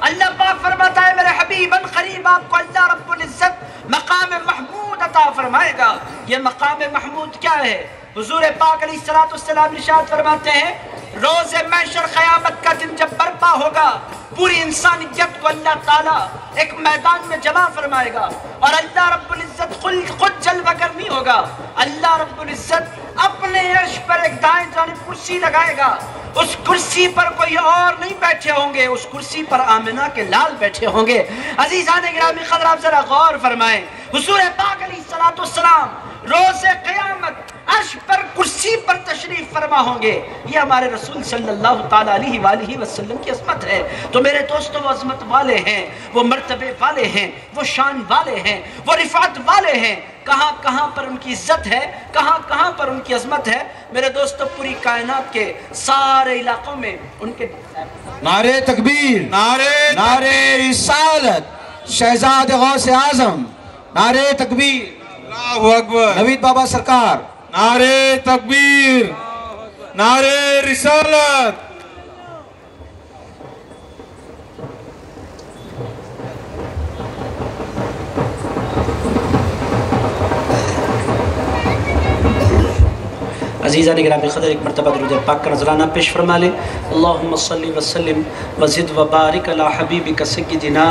اللہ پاک فرماتا ہے میرے حبیب قریب آپ کو اللہ رب العزت مقام محمود عطا فرمائے گا۔ یہ مقام محمود کیا ہے؟ حضور پاک علیہ السلام ارشاد فرماتے ہیں روز محشر قیامت کا دن جب برپا ہوگا، پوری انسانیت کو اللہ تعالیٰ ایک میدان میں جمع فرمائے گا، اور اللہ رب العزت خود جلوہ گر نہیں ہوگا۔ اللہ رب العزت اپنے عرش پر ایک دائیں جانب کرسی لگائے گا، اس کرسی پر کوئی اور نہیں بیٹھے ہوں گے، اس کرسی پر آمنہ کے لال بیٹھے ہوں گے۔ عزیزان گرامی قدر، آپ ذرا غور فرمائیں، حضور پاک علیہ السلام روز قیامت عرش پر کرسی پر تشریف فرما ہوں گے۔ یہ ہمارے رسول صلی اللہ تعالیٰ علیہ وآلہ وسلم کی عظمت ہے۔ تو میرے دوستوں، وہ عظمت والے ہیں، وہ مرتبے والے ہیں، وہ شان والے ہیں، وہ رفعت والے ہیں۔ کہاں کہاں پر ان کی عزت ہے، کہاں کہاں پر ان کی عظمت ہے۔ میرے دوستوں، پوری کائنات کے سارے علاقوں میں ان کے نعرہ تکبیر، نعرہ رسالت، شہزاد غوث اعظم، نعرہ تکبیر، اللہ اکبر، نوید بابا سرکار، نعرہ تکبیر، نعرہ رسالت۔ عزیزان گرامی قدر، ایک مرتبہ درود پاک کا نذرانہ پیش فرما لیں۔ اللہم صلی وسلم وزد وبارک علی حبیبک سیدنا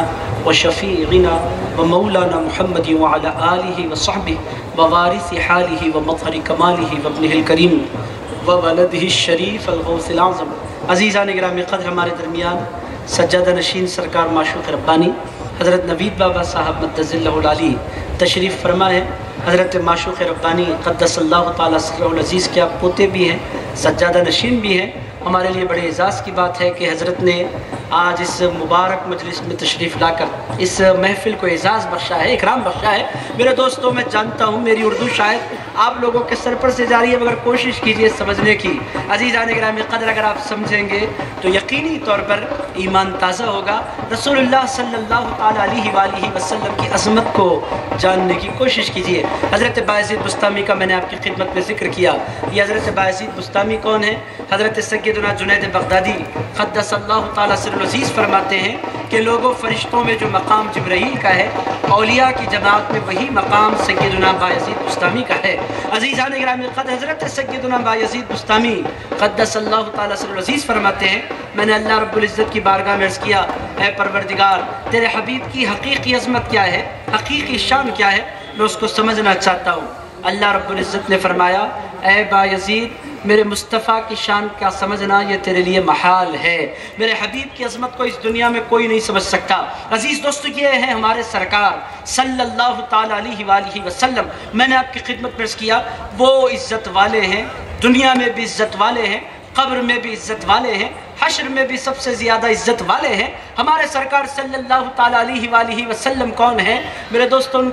وشفیعنا ومولانا محمد وعلی آلہ وصحبہ ووارث حالہ ومظہر کمالہ وابنہ الکریم وولدہ الشریف الغوث العظم۔ عزیزان گرامی قدر، ہمارے درمیان سجادہ نشین سرکار معشوق ربانی حضرت نوید بابا صاحب مدظ اللہ العلی تشریف فرما ہے۔ حضرت معشوق ربانی قدس اللہ تعالیٰ سرہ العزیز کے آپ پوتے بھی ہیں، سجادہ نشین بھی ہیں۔ ہمارے لیے بڑے اعزاز کی بات ہے کہ حضرت نے آج اس مبارک مجلس میں تشریف لا کر اس محفل کو اعزاز بخشا ہے، اکرام بخشا ہے۔ میرے دوستوں، میں جانتا ہوں میری اردو شاید آپ لوگوں کے سر پر سے جاری ہے، مگر کوشش کیجئے سمجھنے کی۔ عزیزان گرامی قدر، اگر آپ سمجھیں گے تو یقینی طور پر ایمان تازہ ہوگا۔ رسول اللہ صلی اللہ تعالیٰ علیہ وآلہ وسلم کی عظمت کو جاننے کی کوشش کیجئے۔ حضرت بایزید بسطامی کا میں نے آپ کی خدمت میں ذکر کیا۔ یہ حضرت بایزید بسطامی کون ہے؟ حضرت سیدنا جنید بغدادی قدس اللہ تعالیٰ سر العزیز فرماتے ہیں کہ لوگوں، فرشتوں میں جو مقام جبرائیل کا ہے، اولیاء کی جماعت میں وہی مقام سیدنا بایزید بسطامی کا ہے۔ عزیزان گرامی قدر، حضرت سیدنا بایزید بسطامی قدس اللہ تعالیٰ سر العزیز فرماتے ہیں، میں نے اللہ رب العزت کی بارگاہ میں عرض کیا، اے پروردگار، تیرے حبیب کی حقیقی عظمت کیا ہے، حقیقی شان کیا ہے، میں اس کو سمجھنا چاہتا ہوں۔ اللہ رب العزت نے فرمایا، اے بایزید، میرے مصطفیٰ کی شان کا سمجھنا یہ تیرے لیے محال ہے۔ میرے حبیب کی عظمت کو اس دنیا میں کوئی نہیں سمجھ سکتا۔ عزیز دوستو، یہ ہیں ہمارے سرکار صلی اللہ تعالیٰ علیہ وآلہ وسلم۔ میں نے آپ کی خدمت میں عرض کیا، وہ عزت والے ہیں، دنیا میں بھی عزت والے ہیں، قبر میں بھی عزت والے ہیں، حشر میں بھی سب سے زیادہ عزت والے ہیں۔ ہمارے سرکار صلی اللہ تعالیٰ علیہ وآلہ وسلم کون ہیں؟ میرے دوستو، ان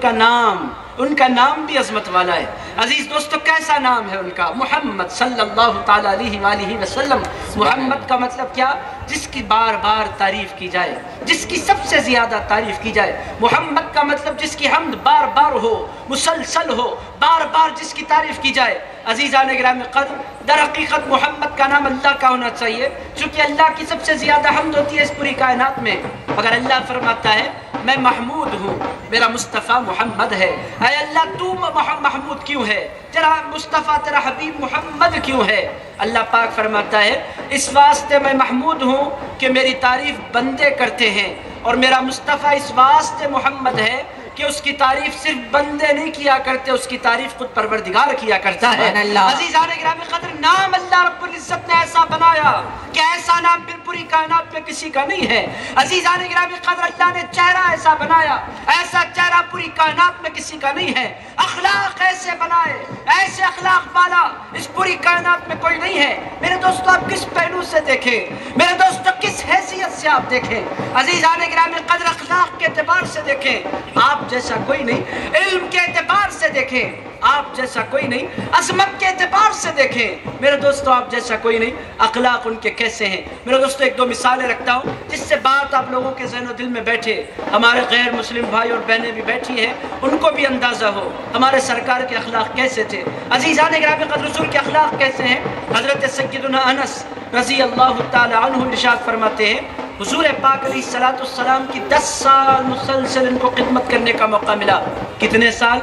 کا نام بھی عظمت والا ہے۔ عزیز دوستو، کیسا نام ہے ان کا؟ محمد صلی اللہ تعالیٰ علیہ وآلہ وسلم۔ محمد کا مطلب کیا؟ جس کی بار بار تعریف کی جائے، جس کی سب سے زیادہ تعریف کی جائے۔ محمد کا مطلب جس کی حمد بار بار ہو، مسلسل ہو، بار بار جس کی تعریف کی جائے۔ عزیزان گرامی قدر، در حقیقت محمد کا نام اللہ کا ہونا چاہیے، چونکہ اللہ کی سب سے زیادہ حمد ہوتی ہے اس پوری کائنات میں۔ اگر اللہ فرماتا ہے میں محمود ہوں، میرا مصطفیٰ محمد ہے، اے اللہ تو محمود کیوں ہے؟ تیرا مصطفیٰ، تیرا حبیب محمد کیوں ہے؟ اللہ پاک فرماتا ہے اس واسطے میں محمود ہوں کہ میری تعریف بندے کرتے ہیں، اور میرا مصطفیٰ اس واسطے محمد ہے کہ اس کی تعریف صرف بندے نہیں کیا کرتے، اس کی تعریف خود پروردگار کیا کرتا ہے۔ عزیزان گرامی قدر، نام اللہ رب العزت نے ایسا بنایا کہ ایسا نام پھر پوری کائنات میں کسی کا نہیں ہے۔ عزیزان گرامی قدر، اللہ نے چہرہ ایسا بنایا، ایسا چہرہ پوری کائنات میں کسی کا نہیں ہے۔ اخلاق ایسے بنائے، ایسے اخلاق والا اس پوری کائنات میں کوئی نہیں ہے۔ میرے دوستو، آپ کس پہلو سے دیکھیں، میرے دوستو کس حیثیت سے آپ دیکھیں، عزیزان گرامی قدر اخلاق کے اعتبار سے دیکھیں، آپ جیسا کوئی نہیں، علم کے اعتبار سے دیکھیں آپ جیسا کوئی نہیں، عظمت کے اعتبار سے دیکھیں میرے دوستو آپ جیسا کوئی نہیں۔ اخلاق ان کے کیسے ہیں؟ میرے دوستو، ایک دو مثالیں رکھتا ہوں جس سے بات آپ لوگوں کے ذہن و دل میں بیٹھے، ہمارے غیر مسلم بھائی اور بہنیں بھی بیٹھی ہیں، ان کو بھی اندازہ ہو ہمارے سرکار کے اخلاق کیسے تھے۔ عزیزان گرامی قدر، رسول کے اخلاق کیسے ہیں؟ حضرت سیدنا انس رضی اللہ تعالی عنہ ارشاد فرماتے ہیں، حضور پاک علیہ السلام کی 10 سال مسلسل ان کو خدمت کرنے کا موقع ملا۔ کتنے سال؟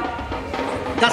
10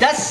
10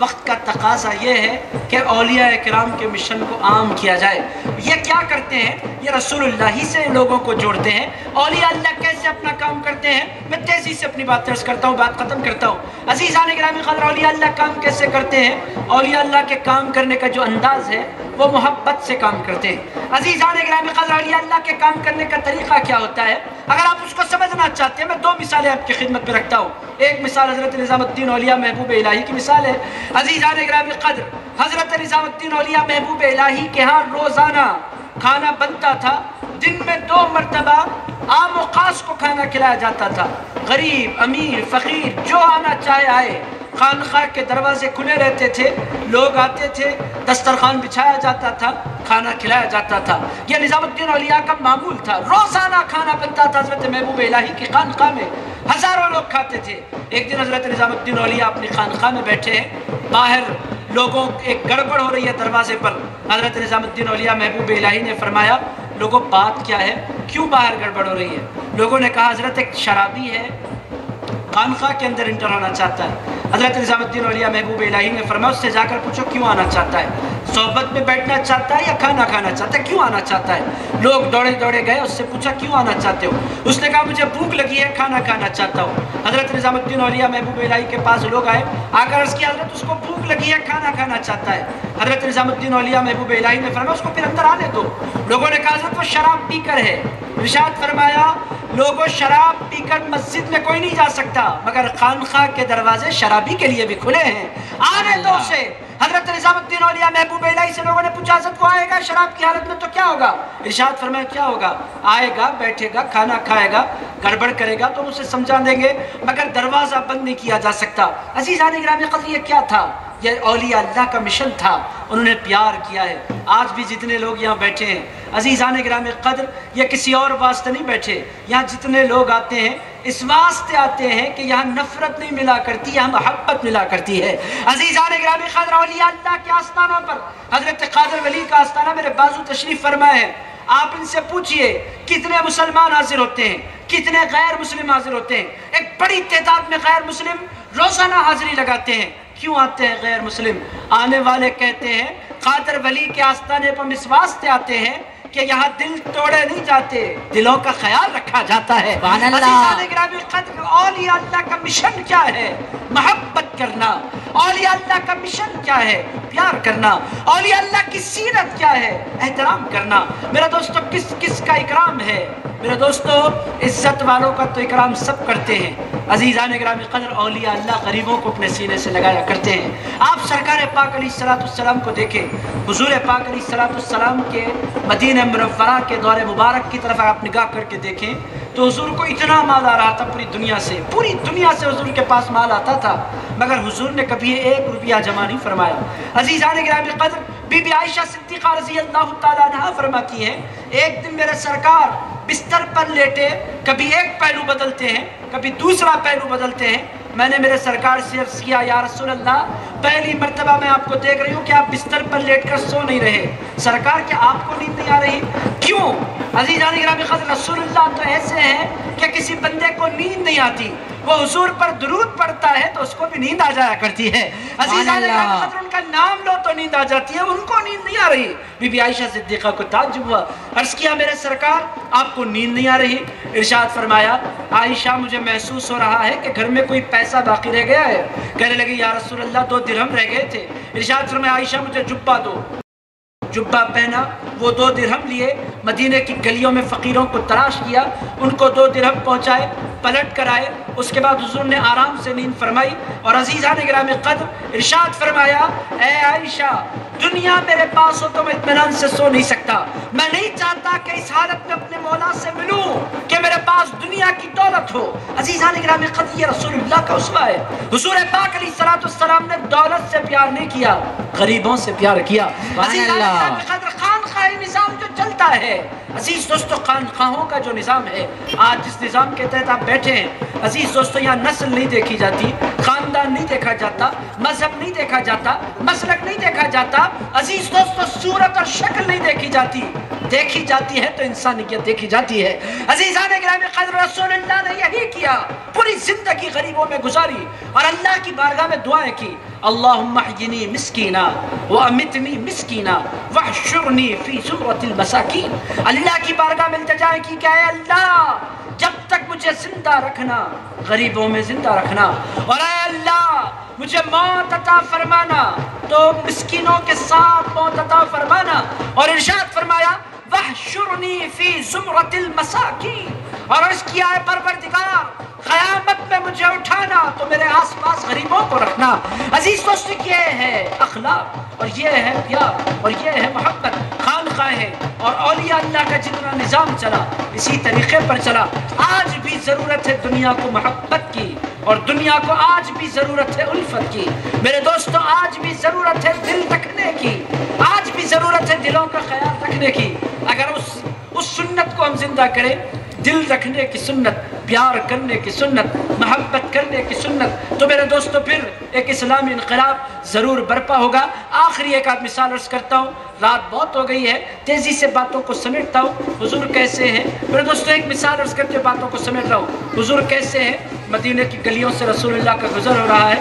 وقت کا تقاضا یہ ہے کہ اولیاء کرام کے مشن کو عام کیا جائے۔ یہ کیا کرتے ہیں؟ یہ رسول اللہ ہی سے لوگوں کو جوڑتے ہیں۔ اولیاء اللہ کیسے اپنا کام کرتے ہیں؟ میں تیزی سے اپنی بات عرض کرتا ہوں، بات ختم کرتا ہوں۔ عزیزان گرامی قدر، اولیاء اللہ کام کیسے کرتے ہیں؟ اولیاء اللہ کے کام کرنے کا جو انداز ہے وہ محبت سے کام کرتے ہیں۔ عزیزان گرامی قدر، اولیاء اللہ کے کام کرنے کا طریقہ کیا ہوتا ہے؟ اگر آپ اس کو سمجھنا چاہتے ہیں، میں دو مثالیں آپ کی خدمت میں رکھتا ہوں۔ ایک مثال حضرت نظام الدین اولیاء محبوب الہی کی مثال ہے۔ عزیزان گرامی قدر، حضرت نظام الدین اولیاء محبوب الہی کے ہاں روزانہ کھانا بنتا تھا، دن میں 2 مرتبہ عام و خاص کو کھانا کھلایا جاتا تھا۔ غریب، امیر، فقیر، جو آنا چاہے آئے۔ خانقاہ کے دروازے کھلے رہتے تھے، لوگ آتے تھے، دسترخوان بچھایا جاتا تھا، کھانا کھلایا جاتا تھا۔ یہ نظام الدین اولیاء کا معمول تھا۔ روزانہ کھانا بنتا تھا حضرت محبوب الہی کی خانقاہ میں، ہزاروں لوگ کھاتے تھے۔ ایک دن حضرت نظام الدین اولیاء اپنی خانقاہ میں بیٹھے ہیں، باہر لوگوں ایک گڑبڑ ہو رہی ہے دروازے پر۔ حضرت نظام الدین اولیاء محبوب الہی نے فرمایا، لوگوں بات کیا ہے؟ کیوں باہر گڑبڑ ہو رہی ہے؟ لوگوں نے کہا حضرت ایک شرابی ہے، خانقاہ کے اندر انٹر ہونا چاہتا ہے۔ حضرت نظام الدین اولیاء محبوب الہی نے فرمایا اس سے جا کر پوچھو کیوں آنا چاہتا ہے، صحبت میں بیٹھنا چاہتا ہے یا کھانا کھانا چاہتا ہے، کیوں آنا چاہتا ہے؟ لوگ دوڑے دوڑے گئے، اس سے پوچھا کیوں آنا چاہتے ہو؟ اس نے کہا مجھے بھوک لگی ہے، کھانا کھانا چاہتا ہوں۔ حضرت نظام الدین اولیاء محبوب الہی کے پاس لوگ آئے، آ کر عرض کیا حضرت اس کو بھوک لگی ہے، کھانا کھانا چاہتا ہے۔ حضرت نظام الدین اولیاء محبوب الہی نے فرمایا اس کو پھر اندر آنے دو۔ لوگوں نے کہا حضرت وہ شراب پی کر ہے۔ ارشاد فرمایا لوگوں شراب پی کر مسجد میں کوئی نہیں جا سکتا، مگر خانقاہ کے دروازے شرابی کے لیے بھی کھلے ہیں، آنے دو اسے۔ حضرت نظام الدین اولیاء محبوب الہی سے لوگوں نے پوچھا حضرت وہ آئے گا شراب کی حالت میں تو کیا ہوگا؟ ارشاد فرمایا کیا ہوگا؟ آئے گا، بیٹھے گا، کھانا کھائے گا، گڑبڑ کرے گا تو اسے سمجھا دیں گے، مگر دروازہ بند نہیں کیا جا سکتا۔ عزیزان گرامی قدر، یہ کیا تھا؟ یہ اولیاء اللہ کا مشن تھا، انہوں نے پیار کیا ہے۔ آج بھی جتنے لوگ یہاں بیٹھے ہیں عزیزان گرامی قدر، یہ کسی اور واسطے نہیں بیٹھے، یہاں جتنے لوگ آتے ہیں اس واسطے آتے ہیں کہ یہاں نفرت نہیں ملا کرتی، یہاں محبت ملا کرتی ہے۔ عزیزان گرامی قدر، اولیاء اللہ کے آستانوں پر حضرت قادر ولی کا آستانہ میرے بازو تشریف فرمائے ہیں، آپ ان سے پوچھئے کتنے مسلمان حاضر ہوتے ہیں، کتنے غیر مسلم حاضر ہوتے ہیں؟ ایک بڑی تعداد میں غیر مسلم روزانہ حاضری لگاتے ہیں۔ کیوں آتے ہیں غیر مسلم؟ آنے والے کہتے ہیں قادر ولی کے آستانے پر اس واسطے آتے ہیں کہ یہاں دل توڑے نہیں جاتے، دلوں کا خیال رکھا جاتا ہے۔ عزیزان گرامی قدر، اولیاء اللہ کا مشن کیا ہے؟ محبت کرنا۔ اولیاء اللہ کا مشن کیا ہے؟ پیار کرنا۔ اولیاء اللہ کی سیرت کیا ہے؟ احترام کرنا۔ میرا دوستو کس کس کا اکرام ہے؟ میرے دوستو عزت والوں کا تو اکرام سب کرتے ہیں۔ عزیزان گرامی قدر، اولیاء اللہ غریبوں کو اپنے سینے سے لگایا کرتے ہیں۔ آپ سرکار پاک علیہ السلام کو دیکھیں، حضور پاک علیہ السلام کے مدینہ منورہ کے دور مبارک کی طرف آپ نگاہ کر کے دیکھیں تو حضور کو اتنا مال آ رہا تھا پوری دنیا سے حضور کے پاس مال آتا تھا، مگر حضور نے کبھی 1 روپیہ جمع نہیں فرمایا۔ عزیزان گرامی قدر، بی بی عائشہ صدیقہ رضی اللہ تعالیٰ عنہا فرماتی ہیں ایک دن میرے سرکار بستر پر لیٹے، کبھی ایک پہلو بدلتے ہیں، کبھی دوسرا پہلو بدلتے ہیں۔ میں نے میرے سرکار سے عرض کیا یا رسول اللہ، پہلی مرتبہ میں آپ کو دیکھ رہی ہوں کہ آپ بستر پر لیٹ کر سو نہیں رہے، سرکار کیا آپ کو نیند نہیں آ رہی؟ کیوں؟ عزیزان گرامی قدر، رسول اللہ تو ایسے ہیں کہ کسی بندے کو نیند نہیں آتی، وہ حضور پر درود پڑھتا ہے تو اس کو بھی نیند آ جایا کرتی ہے۔ عزیزان گرامی قدر، ان کا نام لو تو نیند آ جاتی ہے، ان کو نیند نہیں آ رہی۔ بی بی عائشہ صدیقہ کو تعجب ہوا، عرض کیا میرے سرکار آپ کو نیند نہیں آ رہی؟ ارشاد فرمایا عائشہ مجھے محسوس ہو رہا ہے کہ گھر میں کوئی پیسہ باقی رہ گیا ہے۔ کہنے لگی یا رسول اللہ 2 درہم رہ گئے تھے۔ ارشاد فرمایا عائشہ مجھے جبہ دو۔ جبہ پہنا، وہ 2 درہم لیے، مدینہ کی گلیوں میں فقیروں کو تلاش کیا، ان کو 2 درہم پہنچائے، پلٹ کر آئے۔ اس کے بعد حضور نے آرام سے نیند فرمائی اور عزیزان گرامی قدر ارشاد فرمایا اے عائشہ دنیا میرے پاس ہو تو میں اطمینان سے سو نہیں سکتا، میں نہیں چاہتا کہ اس حالت میں اپنے مولا سے ملوں کہ میرے پاس دنیا کی دولت ہو۔ عزیزان گرامی قدر، یہ رسول اللہ کا اسوہ ہے۔ حضور پاک علیہ السلام نے دولت سے پیار نہیں کیا، غریبوں سے پیار کیا۔ عزیزان گرامی قدر، خانقاہی نظام جو چلتا ہے، عزیز دوستو خانقاہوں کا جو نظام ہے، آج جس نظام کے تحت آپ بیٹھے ہیں عزیز دوستو، یہاں نسل نہیں دیکھی جاتی، خان خاندان نہیں دیکھا جاتا، مذہب نہیں دیکھا جاتا، مسلک نہیں دیکھا جاتا، عزیز دوستو صورت اور شکل نہیں دیکھی جاتی، دیکھی جاتی ہے تو انسانیت دیکھی جاتی ہے۔ عزیزان گرامی قدر، رسول اللہ نے یہی کیا، پوری زندگی غریبوں میں گزاری اور اللہ کی بارگاہ میں دعائیں کی، اللہم احیینی مسکینا وامتنی مسکینا واحشرنی فی زمرۃ المساکین۔ اللہ کی بارگاہ میں التجائیں کی کہ اے اللہ جب تک مجھے زندہ رکھنا غریبوں میں زندہ رکھنا، اور اے اللہ مجھے موت عطا فرمانا تو مسکینوں کے ساتھ موت عطا فرمانا، اور ارشاد فرمایا وحشرنی فی زمرۃ المساکین، اور عرض کیا ہے پروردگار قیامت میں مجھے اٹھانا تو میرے آس پاس غریبوں کو رکھنا۔ عزیز دوست، یہ ہے اخلاق اور یہ ہے پیار اور یہ ہے محبت۔ خانقاہیں اور اولیاء اللہ کا جتنا نظام چلا اسی طریقے پر چلا۔ آج بھی ضرورت ہے دنیا کو محبت کی، اور دنیا کو آج بھی ضرورت ہے الفت کی۔ میرے دوستو، آج بھی ضرورت ہے دل رکھنے کی، آج بھی ضرورت ہے دلوں کا خیال رکھنے کی۔ اگر اس سنت کو ہم زندہ کریں، دل رکھنے کی سنت، پیار کرنے کی سنت، محبت کرنے کی سنت، تو میرے دوستو پھر ایک اسلامی انقلاب ضرور برپا ہوگا۔ آخری ایک آدھ مثال عرض کرتا ہوں، رات بہت ہو گئی ہے، تیزی سے باتوں کو سمیٹتا ہوں۔ حضور کیسے ہیں میرے دوستو، ایک مثال عرض کرتے باتوں کو سمیٹ رہا ہوں۔ حضور کیسے ہیں؟ مدینہ کی گلیوں سے رسول اللہ کا گزر ہو رہا ہے،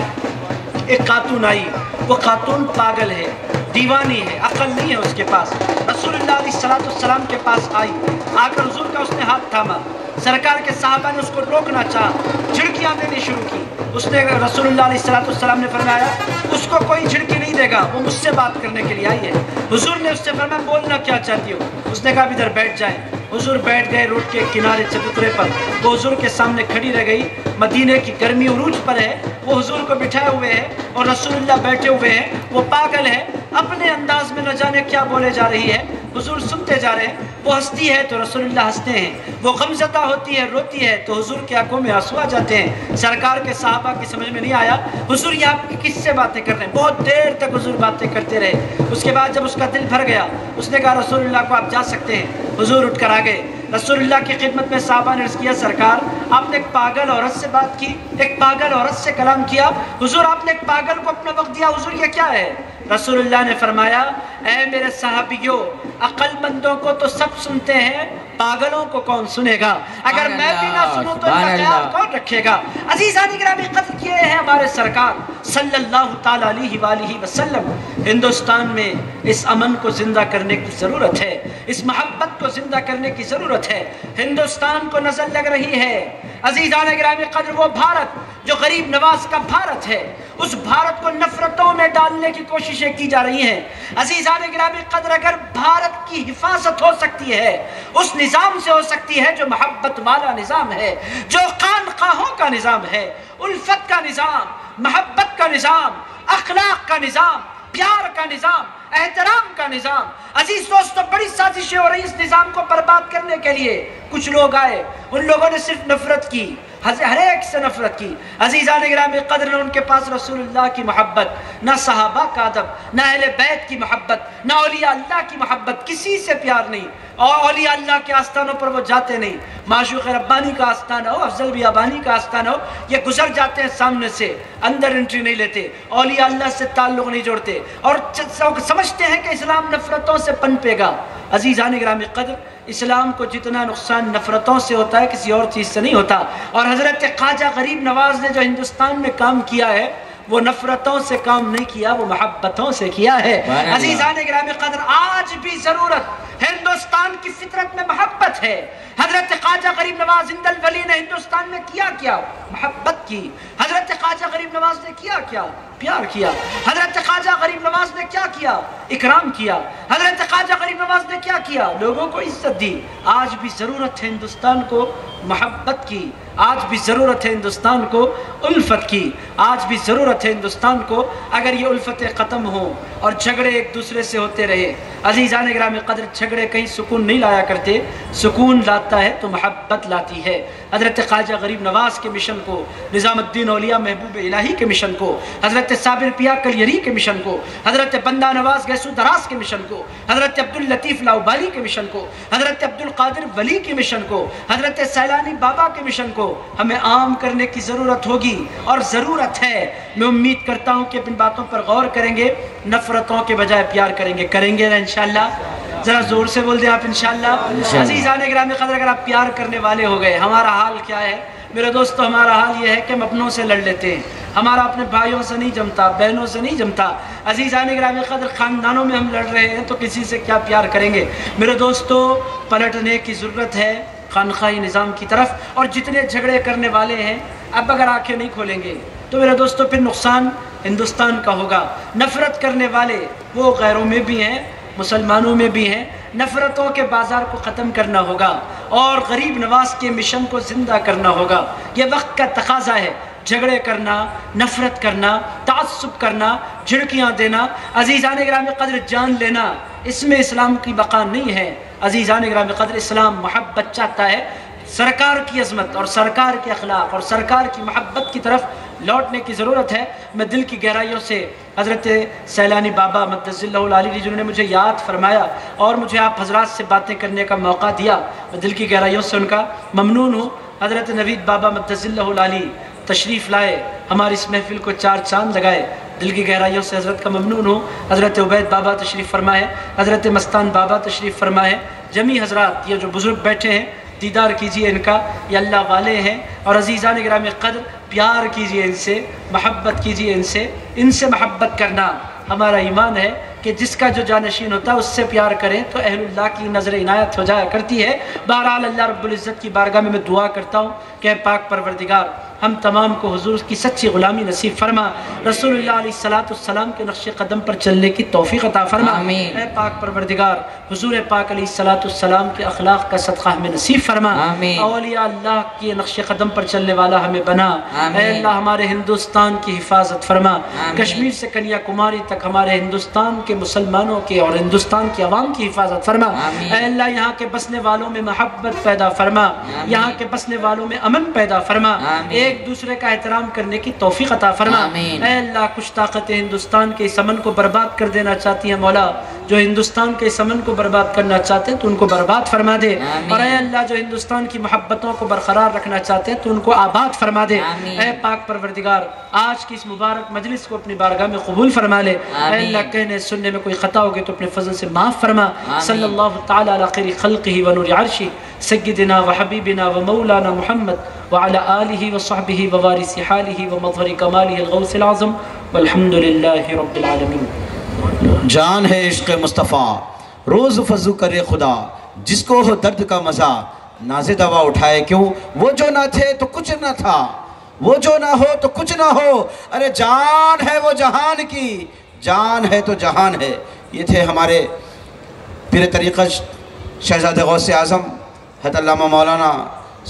ایک خاتون آئی، وہ خاتون پاگل ہے، دیوانی ہے، عقل نہیں ہے اس کے پاس۔ رسول اللہ علیہ السلام کے پاس آئی، آ کر حضور کا اس نے ہاتھ تھاما، سرکار کے صحابہ نے اس کو روکنا چاہا، جھڑکیاں دینی شروع کی۔ اس نے رسول اللہ علیہ السلام نے فرمایا اس کو کوئی جھڑکی نہیں دے گا، وہ مجھ سے بات کرنے کے لیے آئی ہے۔ حضور نے اس سے فرمایا بولنا کیا چاہتی ہو؟ اس نے کہا ادھر بیٹھ جائیں۔ حضور بیٹھ گئے روڈ کے کنارے چبوترے پر، وہ حضور کے سامنے کھڑی رہ گئی۔ مدینہ کی گرمی عروج پر ہے، وہ حضور کو بٹھائے ہوئے ہے اور رسول اللہ بیٹھے ہوئے ہیں، وہ پاگل ہے، اپنے انداز میں نہ جانے کیا بولے جا رہی ہے، حضور سنتے جا رہے ہیں۔ وہ ہنستی ہے تو رسول اللہ ہنستے ہیں، وہ غمزدہ ہوتی ہے، روتی ہے تو حضور کی آنکھوں میں آنسو آ جاتے ہیں۔ سرکار کے صحابہ کی سمجھ میں نہیں آیا حضور یہ آپ کس سے باتیں کر رہے ہیں، بہت دیر تک حضور باتیں کرتے رہے۔ اس کے بعد جب اس کا دل بھر گیا، اس نے کہا رسول اللہ کو آپ جا سکتے ہیں۔ حضور اٹھ کر آ گئے، رسول اللہ کی خدمت میں صحابہ نے عرض کیا سرکار آپ نے ایک پاگل عورت سے بات کی، ایک پاگل عورت سے کلام کیا، حضور آپ نے ایک پاگل کو اپنا وقت دیا، حضور یہ کیا ہے؟ رسول اللہ نے فرمایا اے میرے صحابیوں، عقل مندوں کو تو سب سنتے ہیں، پاگلوں کو کون سنے گا؟ اگر میں بھی نہ سنوں تو ان کا خیال کون رکھے گا؟ عزیزان گرامی قدر کیے ہیں ہمارے سرکار صلی اللہ تعالیٰ علیہ وآلہ وسلم۔ ہندوستان میں اس امن کو زندہ کرنے کی ضرورت ہے، اس محبت کو زندہ کرنے کی ضرورت ہے۔ ہندوستان کو نظر لگ رہی ہے عزیزان گرامی قدر، وہ بھارت جو غریب نواز کا بھارت ہے، اس بھارت کو نفرتوں میں ڈالنے کی کوششیں کی جا رہی ہیں۔ عزیزان گرامی قدر، اگر بھارت کی حفاظت ہو سکتی ہے اس نظام سے ہو سکتی ہے جو محبت والا نظام ہے، جو خانقاہوں کا نظام ہے، الفت کا نظام، محبت کا نظام، اخلاق کا نظام، پیار کا نظام، احترام کا نظام۔ عزیز دوستو، بڑی سازشیں ہو رہی اس نظام کو برباد کرنے کے لیے۔ کچھ لوگ آئے، ان لوگوں نے صرف نفرت کی، ہر ایک سے نفرت کی۔ عزیزان گرامی قدر، ان کے پاس رسول اللہ کی محبت، نہ صحابہ کا ادب، نہ اہل بیت کی محبت، نہ اولیاء اللہ کی محبت، کسی سے پیار نہیں، اور اولیاء اللہ کے آستانوں پر وہ جاتے نہیں۔ معشوق ربانی کا آستانہ ہو، افضل بیابانی کا آستانہ ہو، یہ گزر جاتے ہیں سامنے سے، اندر انٹری نہیں لیتے، اولیاء اللہ سے تعلق نہیں جوڑتے، اور سمجھتے ہیں کہ اسلام نفرتوں سے پنپے گا۔ عزیزان گرامی قدر، اسلام کو جتنا نقصان نفرتوں سے ہوتا ہے کسی اور چیز سے نہیں ہوتا، اور حضرت خواجہ غریب نواز نے جو ہندوستان میں کام کیا ہے وہ نفرتوں سے کام نہیں کیا، وہ محبتوں سے کیا ہے۔ عزیزان گرامی قدر، آج بھی ضرورت ہندوستان کی فطرت میں محبت ہے۔ حضرت خواجہ غریب نواز زند الولی نے ہندوستان میں کیا محبت کی۔ حضرت خواجہ غریب نواز نے کیا پیار کیا۔ حضرت خواجہ غریب نواز نے کیا اکرام کیا۔ حضرت خواجہ غریب نواز نے کیا لوگوں کو عزت دی۔ آج بھی ضرورت ہے ہندوستان کو محبت کی، آج بھی ضرورت ہے ہندوستان کو الفت کی، آج بھی ضرورت ہے ہندوستان کو۔ اگر یہ الفتیں ختم ہوں اور جھگڑے ایک دوسرے سے ہوتے رہے، عزیزان گرامی قدر، جھگڑے کہیں سکون نہیں لایا کرتے، سکون لاتا ہے تو محبت لاتی ہے۔ حضرت خواجہ غریب نواز کے مشن کو، نظام الدین اولیاء محبوب الہی کے مشن کو، حضرت صابر پیا کلیری کے مشن کو، حضرت بندہ نواز گیسو دراز کے مشن کو، حضرت عبداللطیف لاؤبالی کے مشن کو، حضرت عبدالقادر ولی کے مشن کو، حضرت سیلانی بابا کے مشن کو ہمیں عام کرنے کی ضرورت ہوگی۔ ہوگی اور ضرورت ہے. میں امید کرتا ہوں کہ ان باتوں پر غور کریں گے, نفرتوں کے بجائے پیار کریں گے. کریں گے نا انشاءاللہ؟ ذرا زور سے بول دیں آپ انشاءاللہ. عزیزان گرامی قدر, اگر آپ پیار کرنے والے ہو گئے, ہمارا حال کیا ہے میرے دوستو؟ ہمارا حال یہ ہے کہ ہم اپنوں سے لڑ لیتے ہیں, ہمارا اپنے بھائیوں سے نہیں جمتا, بہنوں سے نہیں جمتا. عزیزان گرامی قدر, خاندانوں میں ہم لڑ رہے ہیں تو کسی سے کیا پیار کریں گے؟ میرے دوستو, پلٹنے کی ضرورت ہے خانقاہی نظام کی طرف. اور جتنے جھگڑے کرنے والے ہیں, اب اگر آنکھیں نہیں کھولیں گے تو میرے دوستو پھر نقصان ہندوستان کا ہوگا. نفرت کرنے والے وہ غیروں میں بھی ہیں, مسلمانوں میں بھی ہیں. نفرتوں کے بازار کو ختم کرنا ہوگا اور غریب نواز کے مشن کو زندہ کرنا ہوگا. یہ وقت کا تقاضا ہے. جھگڑے کرنا, نفرت کرنا, تعصب کرنا, جھڑکیاں دینا, عزیزان گرامی قدر جان لینا, اس میں اسلام کی بقا نہیں ہے. عزیزان گرامی قدر, اسلام محبت چاہتا ہے. سرکار کی عظمت اور سرکار کے اخلاق اور سرکار کی محبت کی طرف لوٹنے کی ضرورت ہے. میں دل کی گہرائیوں سے حضرت سیلانی بابا مدظ اللہ العالی جنہوں نے مجھے یاد فرمایا اور مجھے آپ حضرات سے باتیں کرنے کا موقع دیا, میں دل کی گہرائیوں سے ان کا ممنون ہوں. حضرت نوید بابا مدظ اللہ العالی تشریف لائے, ہماری اس محفل کو چار چاند لگائے. دل کی گہرائیوں سے حضرت کا ممنون ہوں. حضرت عبید بابا تشریف فرمائے, حضرت مستان بابا تشریف فرمائے. جمی حضرات, یہ جو بزرگ بیٹھے ہیں دیدار کیجئے ان کا, یہ اللہ والے ہیں. اور عزیزان گرامی قدر, پیار کیجئے ان سے, محبت کیجئے ان سے محبت کرنا ہمارا ایمان ہے کہ جس کا جو جانشین ہوتا ہے اس سے پیار کریں تو اہل اللہ کی نظر عنایت ہو جایا کرتی ہے. بہرحال اللہ رب العزت کی بارگاہ میں دعا کرتا ہوں کہ پاک پروردگار ہم تمام کو حضور کی سچی غلامی نصیب فرما, رسول اللہ علیہ السلام کے نقش قدم پر چلنے کی توفیق عطا فرما. اے پاک پروردگار, حضور پاک علیہ السلام کے اخلاق کا صدقہ ہمیں نصیب فرما. اولیاء اللہ کے نقش قدم پر چلنے والا ہمیں بنا. اے اللہ ہمارے ہندوستان کی حفاظت فرما. کشمیر سے کنیا کماری تک ہمارے ہندوستان کے مسلمانوں کے اور ہندوستان کی عوام کی حفاظت فرما. اے اللہ یہاں کے بسنے والوں میں محبت پیدا فرما, یہاں کے بسنے والوں میں امن پیدا فرما, ایک دوسرے کا احترام کرنے کی توفیق عطا فرما. اے اللہ کچھ طاقتیں ہندوستان کے اس امن کو برباد کر دینا چاہتی ہیں مولا, جو ہندوستان کے اس امن کو برباد کرنا چاہتے ہیں تو ان کو برباد فرما دے. اور اے اللہ جو ہندوستان کی محبتوں کو برقرار رکھنا چاہتے ہیں تو ان کو آباد فرما دے. اے پاک پروردگار, آج کی اس مبارک مجلس کو اپنی بارگاہ میں قبول فرما لے. اے اللہ کہنے سننے میں کوئی خطا ہوگی تو اپنے فضل سے معاف فرما. صلی اللہ تعالی علی خیر خلقہ و نور عرشہ سیدنا و حبیبنا و مولانا محمد وعلى آلہ وصحبہ ووارث حالہ ومظہر کمالہ الغوث العظم والحمد للہ رب العالمین. جان ہے عشق مصطفیٰ, روز فضو کرے خدا, جس کو ہو درد کا مزہ, ناز دوا اٹھائے کیوں, وہ جو نہ تھے تو کچھ نہ تھا, وہ جو نہ ہو تو کچھ نہ ہو. ارے جان ہے وہ جہان کی, جان ہے تو جہان ہے. یہ تھے ہمارے پیر طریقہ شہزادہ غوث اعظم حضرت علامہ مولانا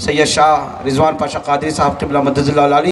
سید شاہ رضوان پاشا قادری صاحب قبلہ مدظ اللہ العالی.